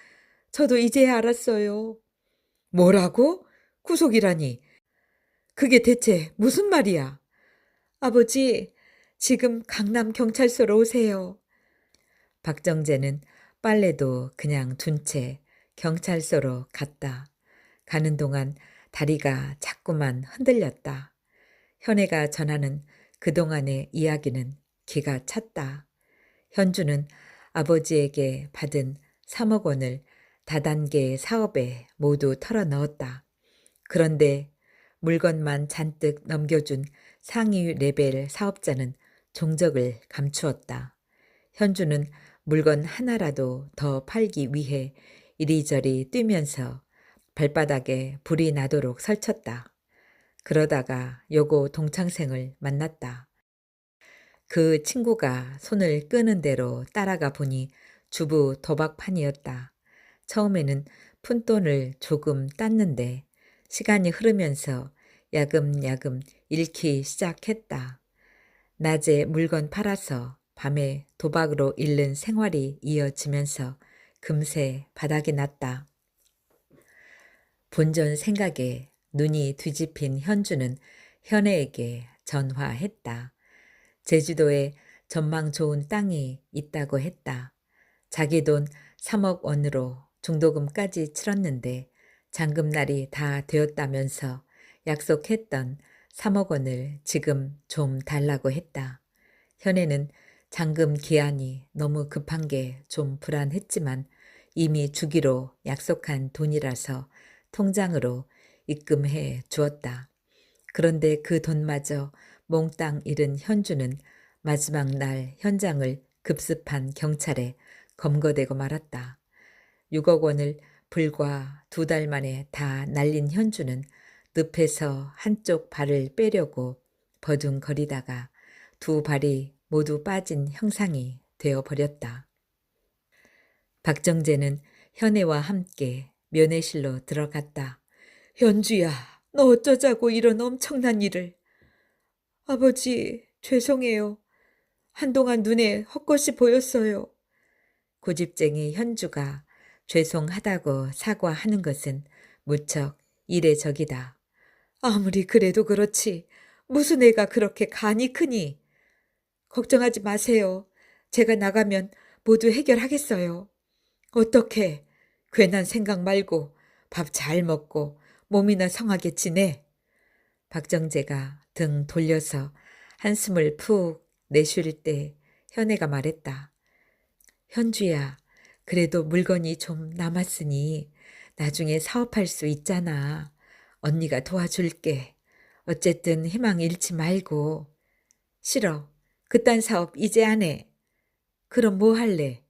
저도 이제야 알았어요. 뭐라고? 구속이라니. 그게 대체 무슨 말이야? 아버지, 지금 강남 경찰서로 오세요. 박정재는 빨래도 그냥 둔 채 경찰서로 갔다. 가는 동안 다리가 자꾸만 흔들렸다. 현애가 전하는 그동안의 이야기는 기가 찼다. 현주는 아버지에게 받은 3억 원을 다단계 사업에 모두 털어넣었다. 그런데 물건만 잔뜩 넘겨준 상위 레벨 사업자는 종적을 감추었다. 현주는 물건 하나라도 더 팔기 위해 이리저리 뛰면서 발바닥에 불이 나도록 설쳤다. 그러다가 여고 동창생을 만났다. 그 친구가 손을 끄는 대로 따라가 보니 주부 도박판이었다. 처음에는 푼돈을 조금 땄는데 시간이 흐르면서 야금야금 잃기 시작했다. 낮에 물건 팔아서 밤에 도박으로 잃는 생활이 이어지면서 금세 바닥이 났다. 본전 생각에 눈이 뒤집힌 현주는 현애에게 전화했다. 제주도에 전망 좋은 땅이 있다고 했다. 자기 돈 3억 원으로 중도금까지 치렀는데 잔금날이 다 되었다면서 약속했던 3억 원을 지금 좀 달라고 했다. 현애는 잔금 기한이 너무 급한 게 좀 불안했지만 이미 주기로 약속한 돈이라서 통장으로 입금해 주었다. 그런데 그 돈마저 몽땅 잃은 현주는 마지막 날 현장을 급습한 경찰에 검거되고 말았다. 6억 원을 불과 2달 만에 다 날린 현주는 늪에서 한쪽 발을 빼려고 버둥거리다가 두 발이 모두 빠진 형상이 되어버렸다. 박정재는 현애와 함께 면회실로 들어갔다. 현주야, 너 어쩌자고 이런 엄청난 일을. 아버지, 죄송해요. 한동안 눈에 헛것이 보였어요. 고집쟁이 현주가 죄송하다고 사과하는 것은 무척 이례적이다. 아무리 그래도 그렇지. 무슨 애가 그렇게 간이 크니? 걱정하지 마세요. 제가 나가면 모두 해결하겠어요. 어떻게? 괜한 생각 말고 밥 잘 먹고 몸이나 성하게 지내. 박정재가 등 돌려서 한숨을 푹 내쉴 때 현애가 말했다. 현주야, 그래도 물건이 좀 남았으니 나중에 사업할 수 있잖아. 언니가 도와줄게. 어쨌든 희망 잃지 말고. 싫어. 그딴 사업 이제 안 해. 그럼 뭐 할래?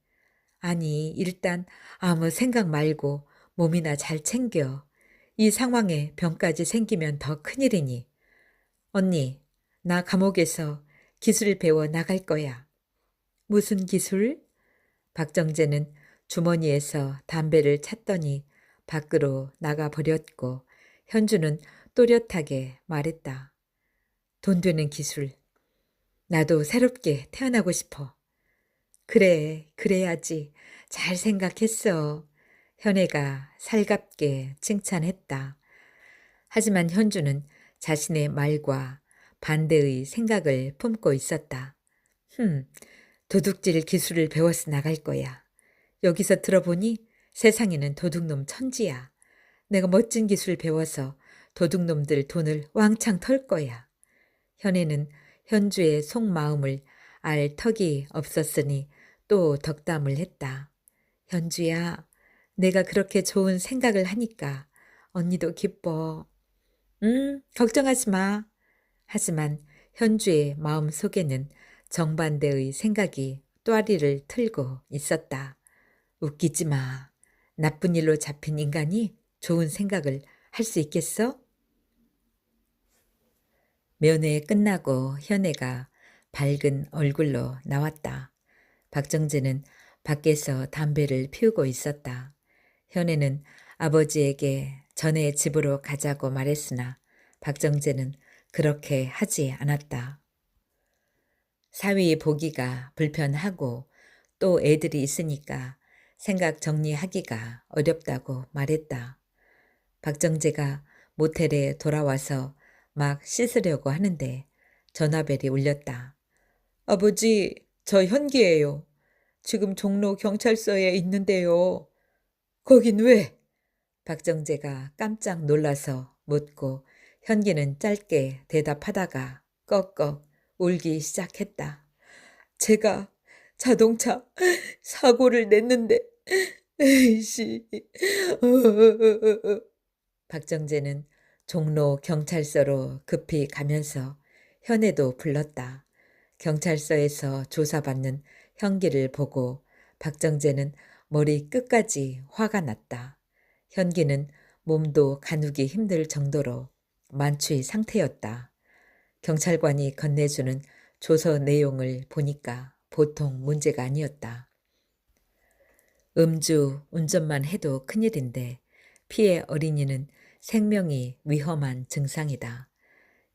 아니, 일단 아무 생각 말고 몸이나 잘 챙겨. 이 상황에 병까지 생기면 더 큰일이니. 언니, 나 감옥에서 기술 배워 나갈 거야. 무슨 기술? 박정재는 주머니에서 담배를 찾더니 밖으로 나가버렸고 현주는 또렷하게 말했다. 돈 되는 기술. 나도 새롭게 태어나고 싶어. 그래, 그래야지. 잘 생각했어. 현애가 살갑게 칭찬했다. 하지만 현주는 자신의 말과 반대의 생각을 품고 있었다. 도둑질 기술을 배워서 나갈 거야. 여기서 들어보니 세상에는 도둑놈 천지야. 내가 멋진 기술 배워서 도둑놈들 돈을 왕창 털 거야. 현애는 현주의 속마음을 알 턱이 없었으니 또 덕담을 했다. 현주야, 내가 그렇게 좋은 생각을 하니까 언니도 기뻐. 걱정하지 마. 하지만 현주의 마음 속에는 정반대의 생각이 또아리를 틀고 있었다. 웃기지 마. 나쁜 일로 잡힌 인간이 좋은 생각을 할 수 있겠어? 면회 끝나고 현애가 밝은 얼굴로 나왔다. 박정재는 밖에서 담배를 피우고 있었다. 현애는 아버지에게 전에 집으로 가자고 말했으나 박정재는 그렇게 하지 않았다. 사위 보기가 불편하고 또 애들이 있으니까 생각 정리하기가 어렵다고 말했다. 박정재가 모텔에 돌아와서 막 씻으려고 하는데 전화벨이 울렸다. 아버지, 저 현기예요. 지금 종로 경찰서에 있는데요. 거긴 왜? 박정재가 깜짝 놀라서 묻고 현기는 짧게 대답하다가 꺽꺽 울기 시작했다. 제가 자동차 사고를 냈는데, 에이씨. 박정재는 종로 경찰서로 급히 가면서 현에도 불렀다. 경찰서에서 조사받는 현기를 보고 박정재는 머리 끝까지 화가 났다. 현기는 몸도 가누기 힘들 정도로 만취 상태였다. 경찰관이 건네주는 조서 내용을 보니까 보통 문제가 아니었다. 음주 운전만 해도 큰일인데 피해 어린이는 생명이 위험한 증상이다.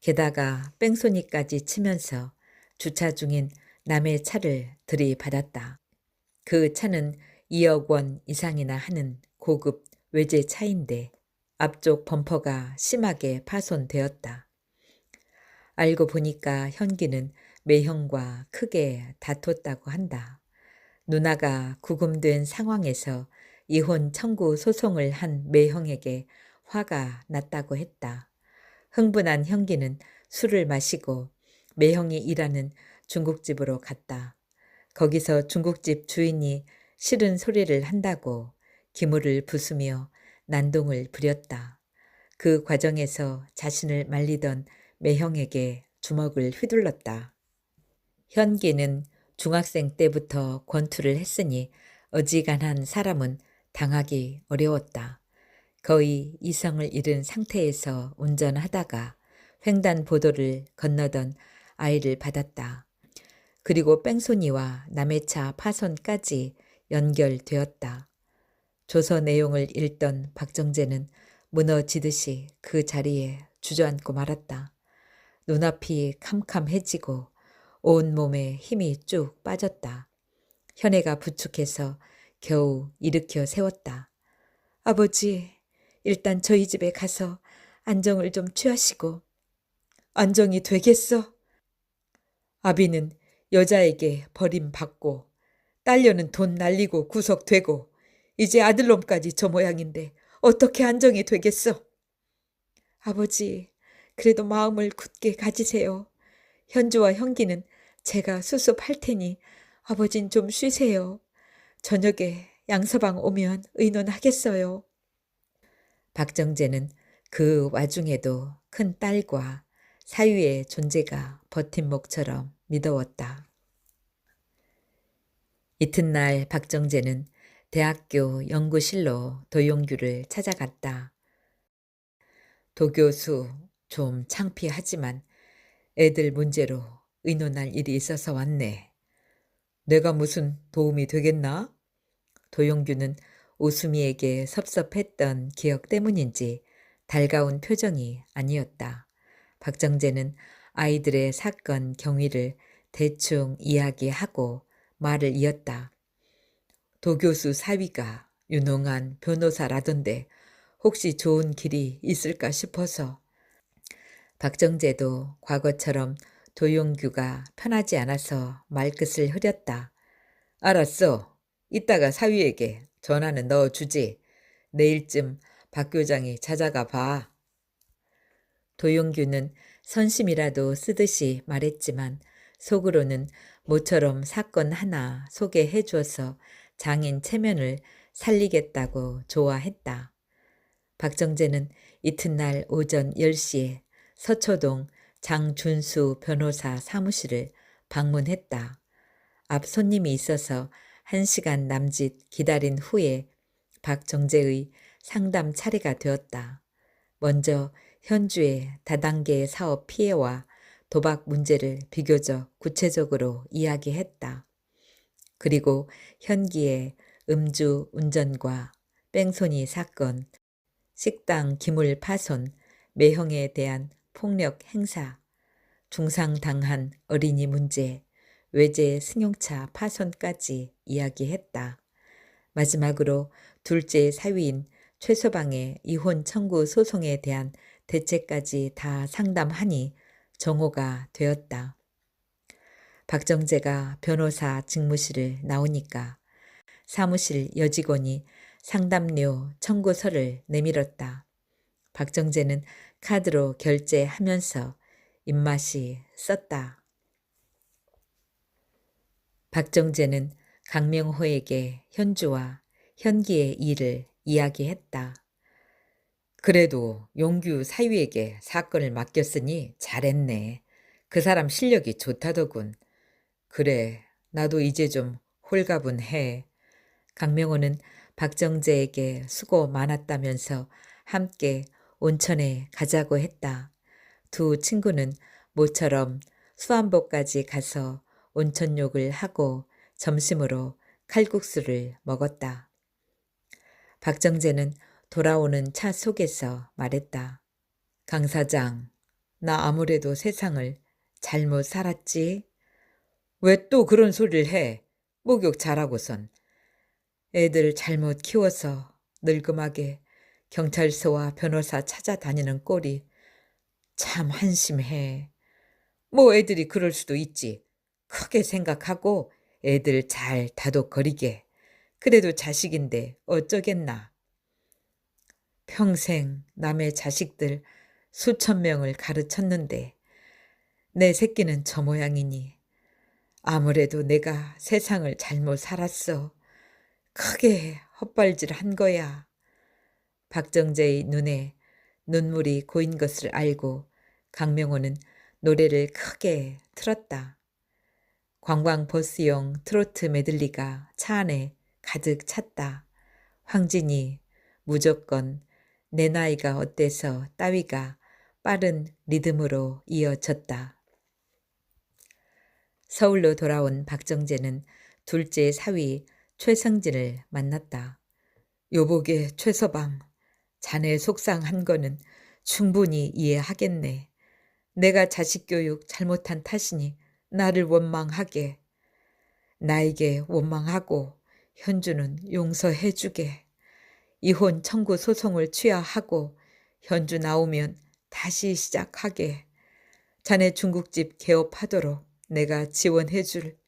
게다가 뺑소니까지 치면서 주차 중인 남의 차를 들이받았다. 그 차는 2억 원 이상이나 하는 고급 외제차인데 앞쪽 범퍼가 심하게 파손되었다. 알고 보니까 현기는 매형과 크게 다퉜다고 한다. 누나가 구금된 상황에서 이혼 청구 소송을 한 매형에게 화가 났다고 했다. 흥분한 현기는 술을 마시고 매형이 일하는 중국집으로 갔다. 거기서 중국집 주인이 싫은 소리를 한다고 기물을 부수며 난동을 부렸다. 그 과정에서 자신을 말리던 매형에게 주먹을 휘둘렀다. 현기는 중학생 때부터 권투를 했으니 어지간한 사람은 당하기 어려웠다. 거의 이성을 잃은 상태에서 운전하다가 횡단보도를 건너던 아이를 받았다. 그리고 뺑소니와 남의 차 파손까지 연결되었다. 조서 내용을 읽던 박정재는 무너지듯이 그 자리에 주저앉고 말았다. 눈앞이 캄캄해지고 온몸에 힘이 쭉 빠졌다. 현애가 부축해서 겨우 일으켜 세웠다. 아버지, 일단 저희 집에 가서 안정을 좀 취하시고. 안정이 되겠어? 아비는 여자에게 버림받고 딸려는 돈 날리고 구속되고 이제 아들놈까지 저 모양인데 어떻게 안정이 되겠어? 아버지, 그래도 마음을 굳게 가지세요. 현주와 현기는 제가 수습할 테니 아버진 좀 쉬세요. 저녁에 양서방 오면 의논하겠어요. 박정재는 그 와중에도 큰 딸과 사위의 존재가 버팀목처럼 믿어왔다. 이튿날 박정재는 대학교 연구실로 도용규를 찾아갔다. 도교수, 좀 창피하지만 애들 문제로 의논할 일이 있어서 왔네. 내가 무슨 도움이 되겠나? 도용규는 오수미에게 섭섭했던 기억 때문인지 달가운 표정이 아니었다. 박정재는 아이들의 사건 경위를 대충 이야기하고 말을 이었다. 도교수 사위가 유능한 변호사라던데 혹시 좋은 길이 있을까 싶어서. 박정재도 과거처럼 도용규가 편하지 않아서 말끝을 흐렸다. 알았어. 이따가 사위에게 전화는 넣어주지. 내일쯤 박 교장이 찾아가 봐. 도용규는 선심이라도 쓰듯이 말했지만 속으로는 모처럼 사건 하나 소개해 주어서 장인 체면을 살리겠다고 좋아했다. 박정재는 이튿날 오전 10시에 서초동 장준수 변호사 사무실을 방문했다. 앞 손님이 있어서 1시간 남짓 기다린 후에 박정재의 상담 차례가 되었다. 먼저 현주의 다단계 사업 피해와 도박 문제를 비교적 구체적으로 이야기했다. 그리고 현기의 음주 운전과 뺑소니 사건, 식당 기물 파손, 매형에 대한 폭력 행사, 중상당한 어린이 문제, 외제 승용차 파손까지 이야기했다. 마지막으로 둘째 사위인 최서방의 이혼 청구 소송에 대한 대책까지 다 상담하니 정오가 되었다. 박정재가 변호사 직무실을 나오니까 사무실 여직원이 상담료 청구서를 내밀었다. 박정재는 카드로 결제하면서 입맛이 썼다. 박정재는 강명호에게 현주와 현기의 일을 이야기했다. 그래도 용규 사위에게 사건을 맡겼으니 잘했네. 그 사람 실력이 좋다더군. 그래, 나도 이제 좀 홀가분해. 강명호는 박정재에게 수고 많았다면서 함께 온천에 가자고 했다. 두 친구는 모처럼 수안보까지 가서 온천욕을 하고 점심으로 칼국수를 먹었다. 박정재는 돌아오는 차 속에서 말했다. 강 사장, 나 아무래도 세상을 잘못 살았지? 왜 또 그런 소리를 해? 목욕 잘하고선. 애들 잘못 키워서 늙음하게 경찰서와 변호사 찾아다니는 꼴이 참 한심해. 뭐 애들이 그럴 수도 있지. 크게 생각하고 애들 잘 다독거리게. 그래도 자식인데 어쩌겠나. 평생 남의 자식들 수천 명을 가르쳤는데 내 새끼는 저 모양이니 아무래도 내가 세상을 잘못 살았어. 크게 헛발질 한 거야. 박정재의 눈에 눈물이 고인 것을 알고 강명호는 노래를 크게 틀었다. 관광버스용 트로트 메들리가 차 안에 가득 찼다. 황진이 무조건 내 나이가 어때서 따위가 빠른 리듬으로 이어졌다. 서울로 돌아온 박정재는 둘째 사위 최성진을 만났다. 여보게 최서방, 자네 속상한 거는 충분히 이해하겠네. 내가 자식 교육 잘못한 탓이니 나를 원망하게. 나에게 원망하고 현주는 용서해주게. 이혼 청구 소송을 취하하고 현주 나오면 다시 시작하게. 자네 중국집 개업하도록 내가 지원해줄.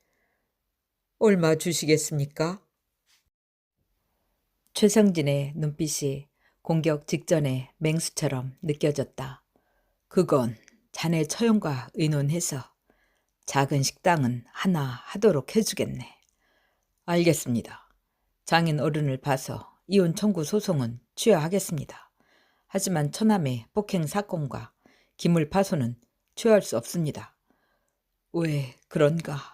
얼마 주시겠습니까? 최성진의 눈빛이 공격 직전의 맹수처럼 느껴졌다. 그건 자네 처형과 의논해서 작은 식당은 하나 하도록 해주겠네. 알겠습니다. 장인 어른을 봐서 이혼 청구 소송은 취하하겠습니다. 하지만 처남의 폭행 사건과 기물 파손은 취하할 수 없습니다. 왜 그런가?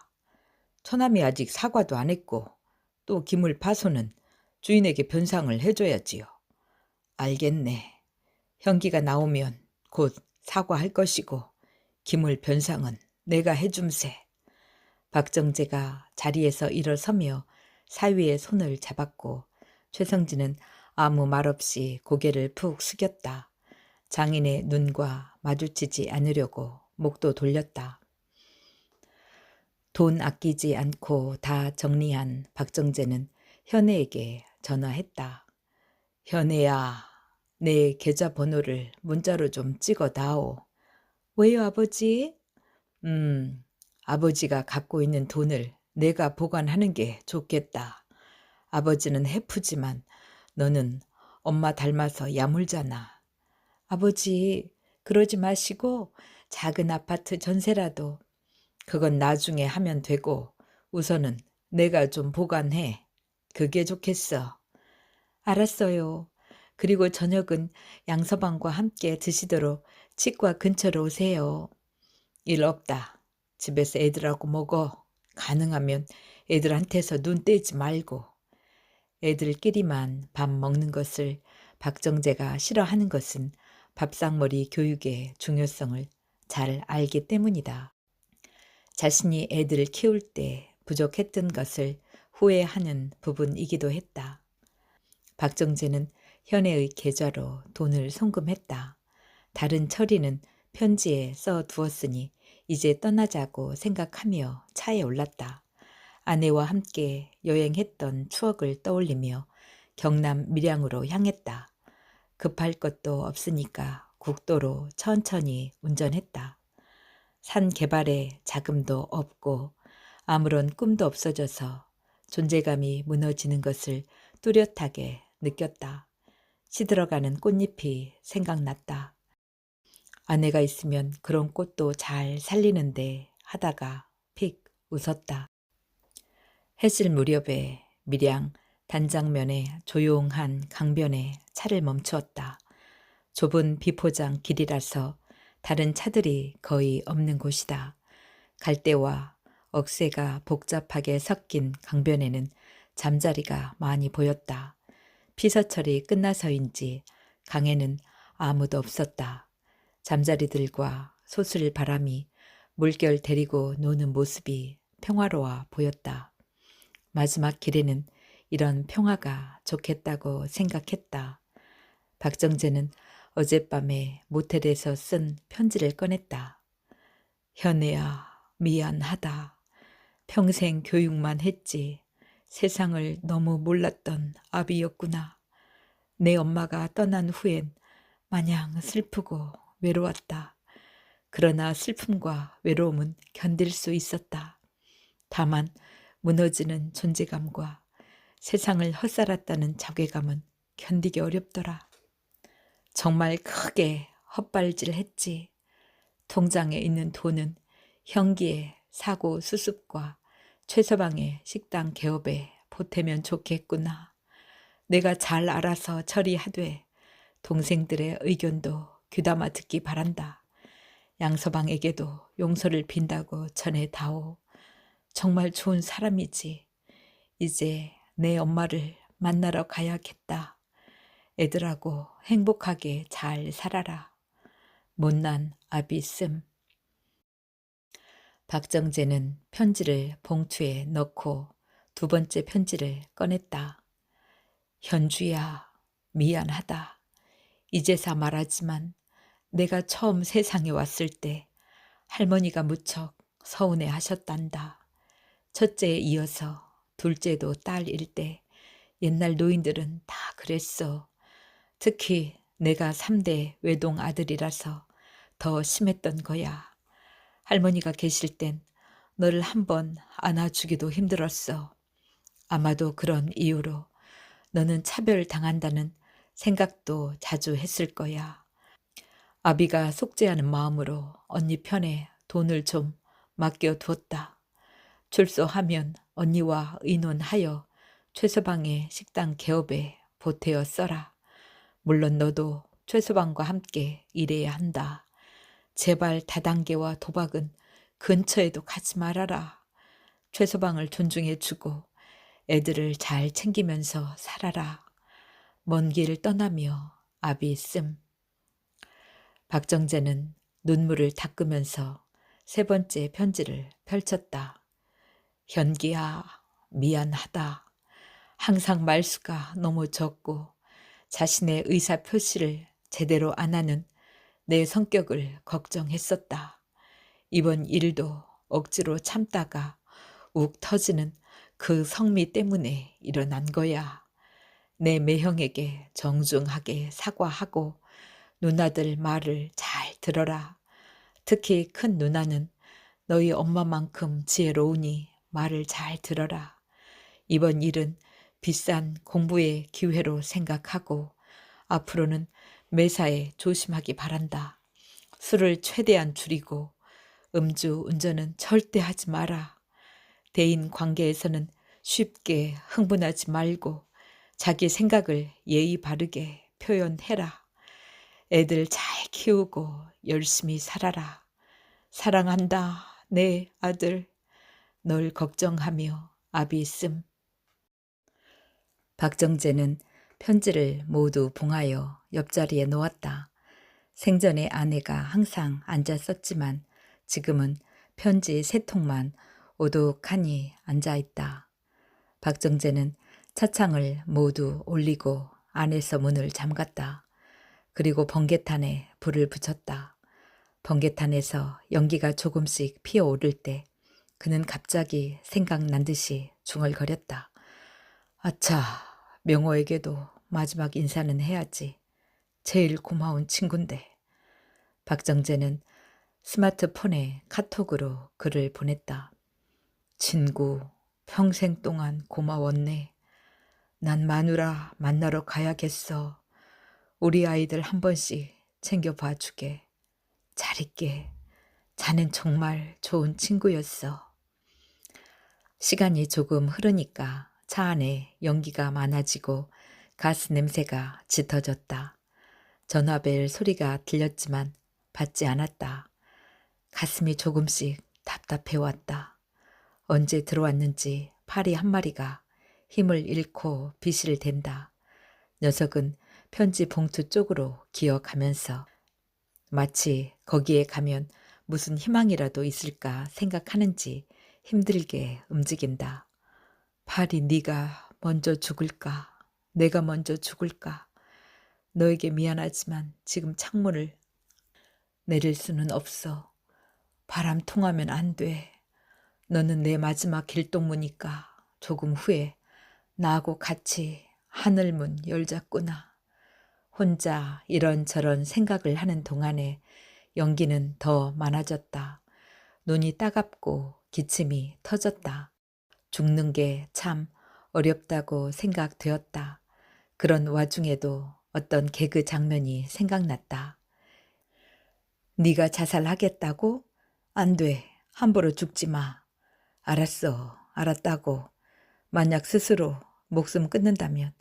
처남이 아직 사과도 안 했고 또 기물 파손은 주인에게 변상을 해줘야지요. 알겠네. 형기가 나오면 곧 사과할 것이고 기물 변상은 내가 해줌세. 박정재가 자리에서 일어서며 사위의 손을 잡았고 최성진은 아무 말 없이 고개를 푹 숙였다. 장인의 눈과 마주치지 않으려고 목도 돌렸다. 돈 아끼지 않고 다 정리한 박정재는 현애에게 전화했다. 현애야, 내 계좌번호를 문자로 좀 찍어다오. 왜요, 아버지? 아버지가 갖고 있는 돈을 내가 보관하는 게 좋겠다. 아버지는 해프지만 너는 엄마 닮아서 야물잖아. 아버지, 그러지 마시고 작은 아파트 전세라도 그건 나중에 하면 되고 우선은 내가 좀 보관해. 그게 좋겠어. 알았어요. 그리고 저녁은 양서방과 함께 드시도록 치과 근처로 오세요. 일 없다. 집에서 애들하고 먹어. 가능하면 애들한테서 눈 떼지 말고. 애들끼리만 밥 먹는 것을 박정재가 싫어하는 것은 밥상머리 교육의 중요성을 잘 알기 때문이다. 자신이 애들을 키울 때 부족했던 것을 후회하는 부분이기도 했다. 박정재는 현애의 계좌로 돈을 송금했다. 다른 처리는 편지에 써두었으니 이제 떠나자고 생각하며 차에 올랐다. 아내와 함께 여행했던 추억을 떠올리며 경남 밀양으로 향했다. 급할 것도 없으니까 국도로 천천히 운전했다. 산 개발에 자금도 없고 아무런 꿈도 없어져서 존재감이 무너지는 것을 뚜렷하게 느꼈다. 시들어가는 꽃잎이 생각났다. 아내가 있으면 그런 꽃도 잘 살리는데 하다가 픽 웃었다. 해질 무렵에 밀양 단장면의 조용한 강변에 차를 멈추었다. 좁은 비포장 길이라서 다른 차들이 거의 없는 곳이다. 갈대와 억새가 복잡하게 섞인 강변에는 잠자리가 많이 보였다. 피서철이 끝나서인지 강에는 아무도 없었다. 잠자리들과 소술 바람이 물결 데리고 노는 모습이 평화로워 보였다. 마지막 길에는 이런 평화가 좋겠다고 생각했다. 박정재는 어젯밤에 모텔에서 쓴 편지를 꺼냈다. 현애야, 미안하다. 평생 교육만 했지. 세상을 너무 몰랐던 아비였구나. 내 엄마가 떠난 후엔 마냥 슬프고 외로웠다. 그러나 슬픔과 외로움은 견딜 수 있었다. 다만 무너지는 존재감과 세상을 헛살았다는 자괴감은 견디기 어렵더라. 정말 크게 헛발질했지. 통장에 있는 돈은 형기의 사고 수습과 최서방의 식당 개업에 보태면 좋겠구나. 내가 잘 알아서 처리하되 동생들의 의견도 귀담아 듣기 바란다. 양서방에게도 용서를 빈다고 전해다오. 정말 좋은 사람이지. 이제 내 엄마를 만나러 가야겠다. 애들하고 행복하게 잘 살아라. 못난 아비씀. 박정재는 편지를 봉투에 넣고 두 번째 편지를 꺼냈다. 현주야, 미안하다. 이제서 말하지만 내가 처음 세상에 왔을 때 할머니가 무척 서운해 하셨단다. 첫째에 이어서 둘째도 딸일 때 옛날 노인들은 다 그랬어. 특히 내가 3대 외동 아들이라서 더 심했던 거야. 할머니가 계실 땐 너를 한번 안아주기도 힘들었어. 아마도 그런 이유로 너는 차별당한다는 생각도 자주 했을 거야. 아비가 속죄하는 마음으로 언니 편에 돈을 좀 맡겨두었다. 출소하면 언니와 의논하여 최서방의 식당 개업에 보태어 써라. 물론 너도 최서방과 함께 일해야 한다. 제발 다단계와 도박은 근처에도 가지 말아라. 최서방을 존중해주고 애들을 잘 챙기면서 살아라. 먼 길 떠나며 아비 씀. 박정재는 눈물을 닦으면서 세 번째 편지를 펼쳤다. 현기야, 미안하다. 항상 말수가 너무 적고 자신의 의사 표시를 제대로 안 하는 내 성격을 걱정했었다. 이번 일도 억지로 참다가 욱 터지는 그 성미 때문에 일어난 거야. 내 매형에게 정중하게 사과하고 누나들 말을 잘 들어라. 특히 큰 누나는 너희 엄마만큼 지혜로우니 말을 잘 들어라. 이번 일은 비싼 공부의 기회로 생각하고 앞으로는 매사에 조심하기 바란다. 술을 최대한 줄이고 음주 운전은 절대 하지 마라. 대인 관계에서는 쉽게 흥분하지 말고 자기 생각을 예의 바르게 표현해라. 애들 잘 키우고 열심히 살아라. 사랑한다, 내 아들. 널 걱정하며 아비 씀. 박정재는 편지를 모두 봉하여 옆자리에 놓았다. 생전에 아내가 항상 앉아 썼지만 지금은 편지 3통만 오독하니 앉아있다. 박정재는 차창을 모두 올리고 안에서 문을 잠갔다. 그리고 번개탄에 불을 붙였다. 번개탄에서 연기가 조금씩 피어오를 때 그는 갑자기 생각난 듯이 중얼거렸다. 아차, 명호에게도 마지막 인사는 해야지. 제일 고마운 친군데. 박정재는 스마트폰에 카톡으로 글을 보냈다. 친구, 평생 동안 고마웠네. 난 마누라 만나러 가야겠어. 우리 아이들 한 번씩 챙겨봐 주게. 잘 있게. 자넨 정말 좋은 친구였어. 시간이 조금 흐르니까 차 안에 연기가 많아지고 가스 냄새가 짙어졌다. 전화벨 소리가 들렸지만 받지 않았다. 가슴이 조금씩 답답해왔다. 언제 들어왔는지 파리 한 마리가 힘을 잃고 비실 댄다. 녀석은 편지 봉투 쪽으로 기어가면서 마치 거기에 가면 무슨 희망이라도 있을까 생각하는지 힘들게 움직인다. 파리 네가 먼저 죽을까? 내가 먼저 죽을까? 너에게 미안하지만 지금 창문을 내릴 수는 없어. 바람 통하면 안 돼. 너는 내 마지막 길동무니까 조금 후에 나하고 같이 하늘문 열자꾸나. 혼자 이런저런 생각을 하는 동안에 연기는 더 많아졌다. 눈이 따갑고 기침이 터졌다. 죽는 게 참 어렵다고 생각되었다. 그런 와중에도 어떤 개그 장면이 생각났다. 네가 자살하겠다고? 안 돼. 함부로 죽지 마. 알았어. 알았다고. 만약 스스로 목숨 끊는다면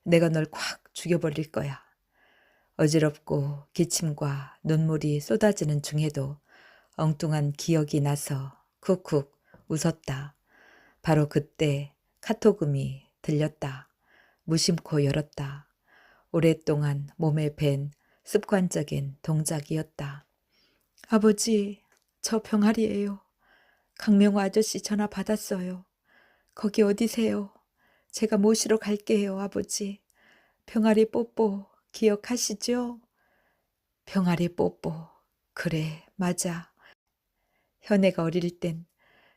내가 널 콱 죽여버릴 거야. 어지럽고 기침과 눈물이 쏟아지는 중에도 엉뚱한 기억이 나서 쿡쿡 웃었다. 바로 그때 카톡음이 들렸다. 무심코 열었다. 오랫동안 몸에 밴 습관적인 동작이었다. 아버지, 저 병아리예요. 강명호 아저씨 전화 받았어요. 거기 어디세요? 제가 모시러 갈게요, 아버지. 병아리 뽀뽀 기억하시죠? 병아리 뽀뽀. 그래, 맞아. 현애가 어릴 땐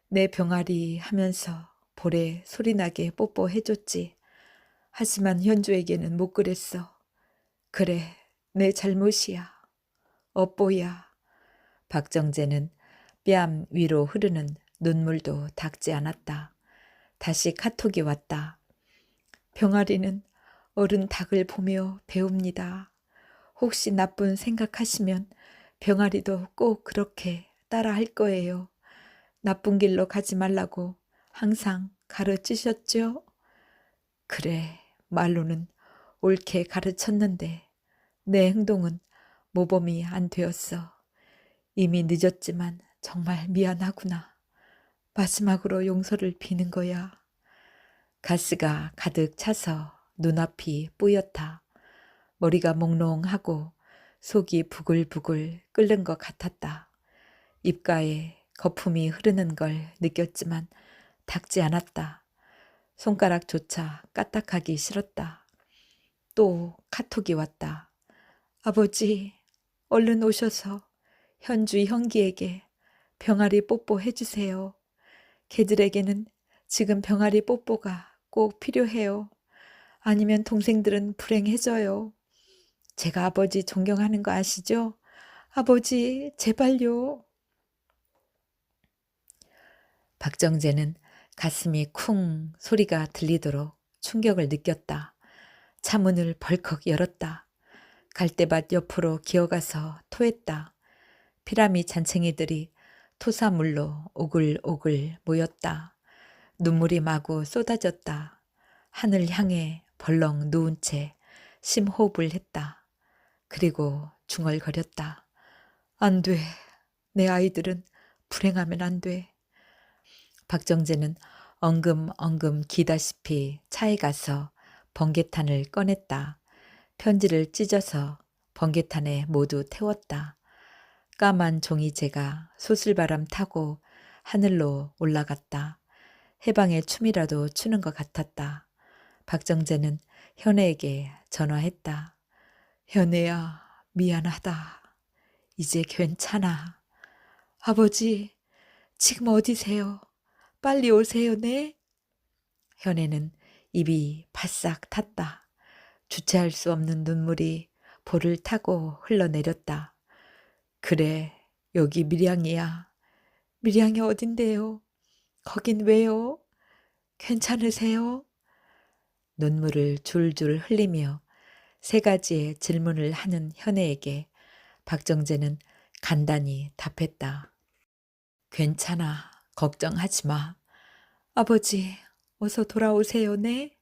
내 병아리 하면서 볼에 소리나게 뽀뽀해줬지. 하지만 현주에게는 못 그랬어. 그래, 내 잘못이야. 업보야. 박정재는 뺨 위로 흐르는 눈물도 닦지 않았다. 다시 카톡이 왔다. 병아리는 어른 닭을 보며 배웁니다. 혹시 나쁜 생각하시면 병아리도 꼭 그렇게 따라 할 거예요. 나쁜 길로 가지 말라고 항상 가르치셨죠? 그래, 말로는 옳게 가르쳤는데 내 행동은 모범이 안 되었어. 이미 늦었지만 정말 미안하구나. 마지막으로 용서를 비는 거야. 가스가 가득 차서 눈앞이 뿌옇다. 머리가 몽롱하고 속이 부글부글 끓는 것 같았다. 입가에 거품이 흐르는 걸 느꼈지만 닿지 않았다. 손가락조차 까딱하기 싫었다. 또 카톡이 왔다. 아버지, 얼른 오셔서 현주 형기에게 병아리 뽀뽀 해주세요. 걔들에게는 지금 병아리 뽀뽀가 꼭 필요해요. 아니면 동생들은 불행해져요. 제가 아버지 존경하는 거 아시죠? 아버지, 제발요. 박정재는 가슴이 쿵 소리가 들리도록 충격을 느꼈다. 차문을 벌컥 열었다. 갈대밭 옆으로 기어가서 토했다. 피라미 잔챙이들이 토사물로 오글오글 모였다. 눈물이 마구 쏟아졌다. 하늘 향해 벌렁 누운 채 심호흡을 했다. 그리고 중얼거렸다. 안 돼. 내 아이들은 불행하면 안 돼. 박정재는 엉금엉금 기다시피 차에 가서 번개탄을 꺼냈다. 편지를 찢어서 번개탄에 모두 태웠다. 까만 종이재가 소슬바람 타고 하늘로 올라갔다. 해방의 춤이라도 추는 것 같았다. 박정재는 현애에게 전화했다. 현애야, 미안하다. 이제 괜찮아. 아버지, 지금 어디세요? 빨리 오세요, 네? 현애는 입이 바싹 탔다. 주체할 수 없는 눈물이 볼을 타고 흘러내렸다. 그래, 여기 밀양이야. 밀양이 어딘데요? 거긴 왜요? 괜찮으세요? 눈물을 줄줄 흘리며 세 가지의 질문을 하는 현애에게 박정재는 간단히 답했다. 괜찮아. 걱정하지 마. 아버지, 어서 돌아오세요, 네?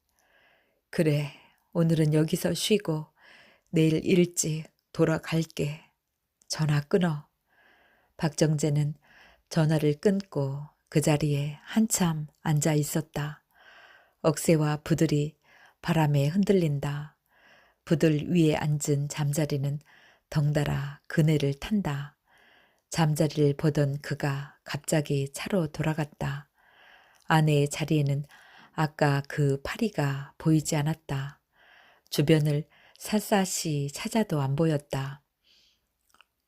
그래, 오늘은 여기서 쉬고 내일 일찍 돌아갈게. 전화 끊어. 박정재는 전화를 끊고 그 자리에 한참 앉아 있었다. 억새와 부들이 바람에 흔들린다. 부들 위에 앉은 잠자리는 덩달아 그네를 탄다. 잠자리를 보던 그가 갑자기 차로 돌아갔다. 아내의 자리에는 아까 그 파리가 보이지 않았다. 주변을 샅샅이 찾아도 안 보였다.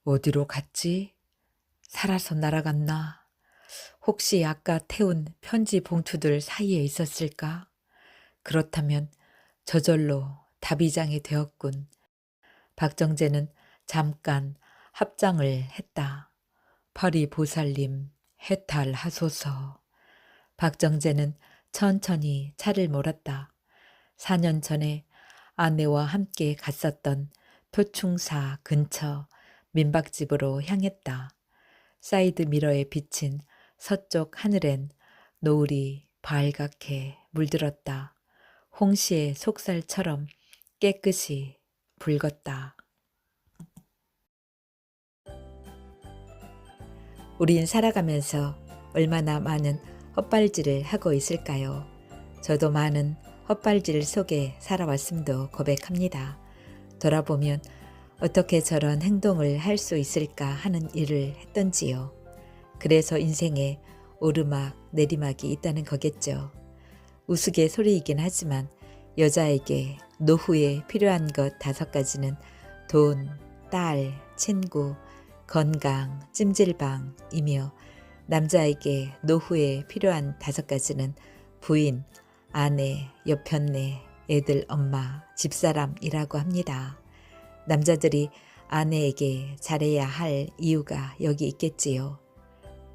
어디로 갔지? 살아서 날아갔나? 혹시 아까 태운 편지 봉투들 사이에 있었을까? 그렇다면 저절로 다비장이 되었군. 박정재는 잠깐 합장을 했다. 파리 보살님 해탈하소서. 박정재는 천천히 차를 몰았다. 4년 전에 아내와 함께 갔었던 표충사 근처 민박집으로 향했다. 사이드 미러에 비친 서쪽 하늘엔 노을이 발갛게 물들었다. 홍시의 속살처럼 깨끗이 붉었다. 우린 살아가면서 얼마나 많은 헛발질을 하고 있을까요? 저도 많은 헛발질 속에 살아왔음도 고백합니다. 돌아보면 어떻게 저런 행동을 할 수 있을까 하는 일을 했던지요. 그래서 인생에 오르막 내리막이 있다는 거겠죠. 우스갯소리이긴 하지만 여자에게 노후에 필요한 것 5가지는 돈, 딸, 친구, 건강, 찜질방이며 남자에게 노후에 필요한 5가지는 부인, 아내, 옆편내, 애들 엄마, 집사람이라고 합니다. 남자들이 아내에게 잘해야 할 이유가 여기 있겠지요.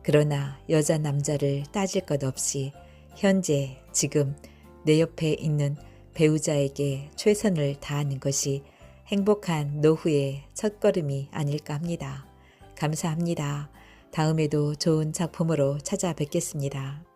그러나 여자 남자를 따질 것 없이 현재 지금 내 옆에 있는 배우자에게 최선을 다하는 것이 행복한 노후의 첫걸음이 아닐까 합니다. 감사합니다. 다음에도 좋은 작품으로 찾아뵙겠습니다.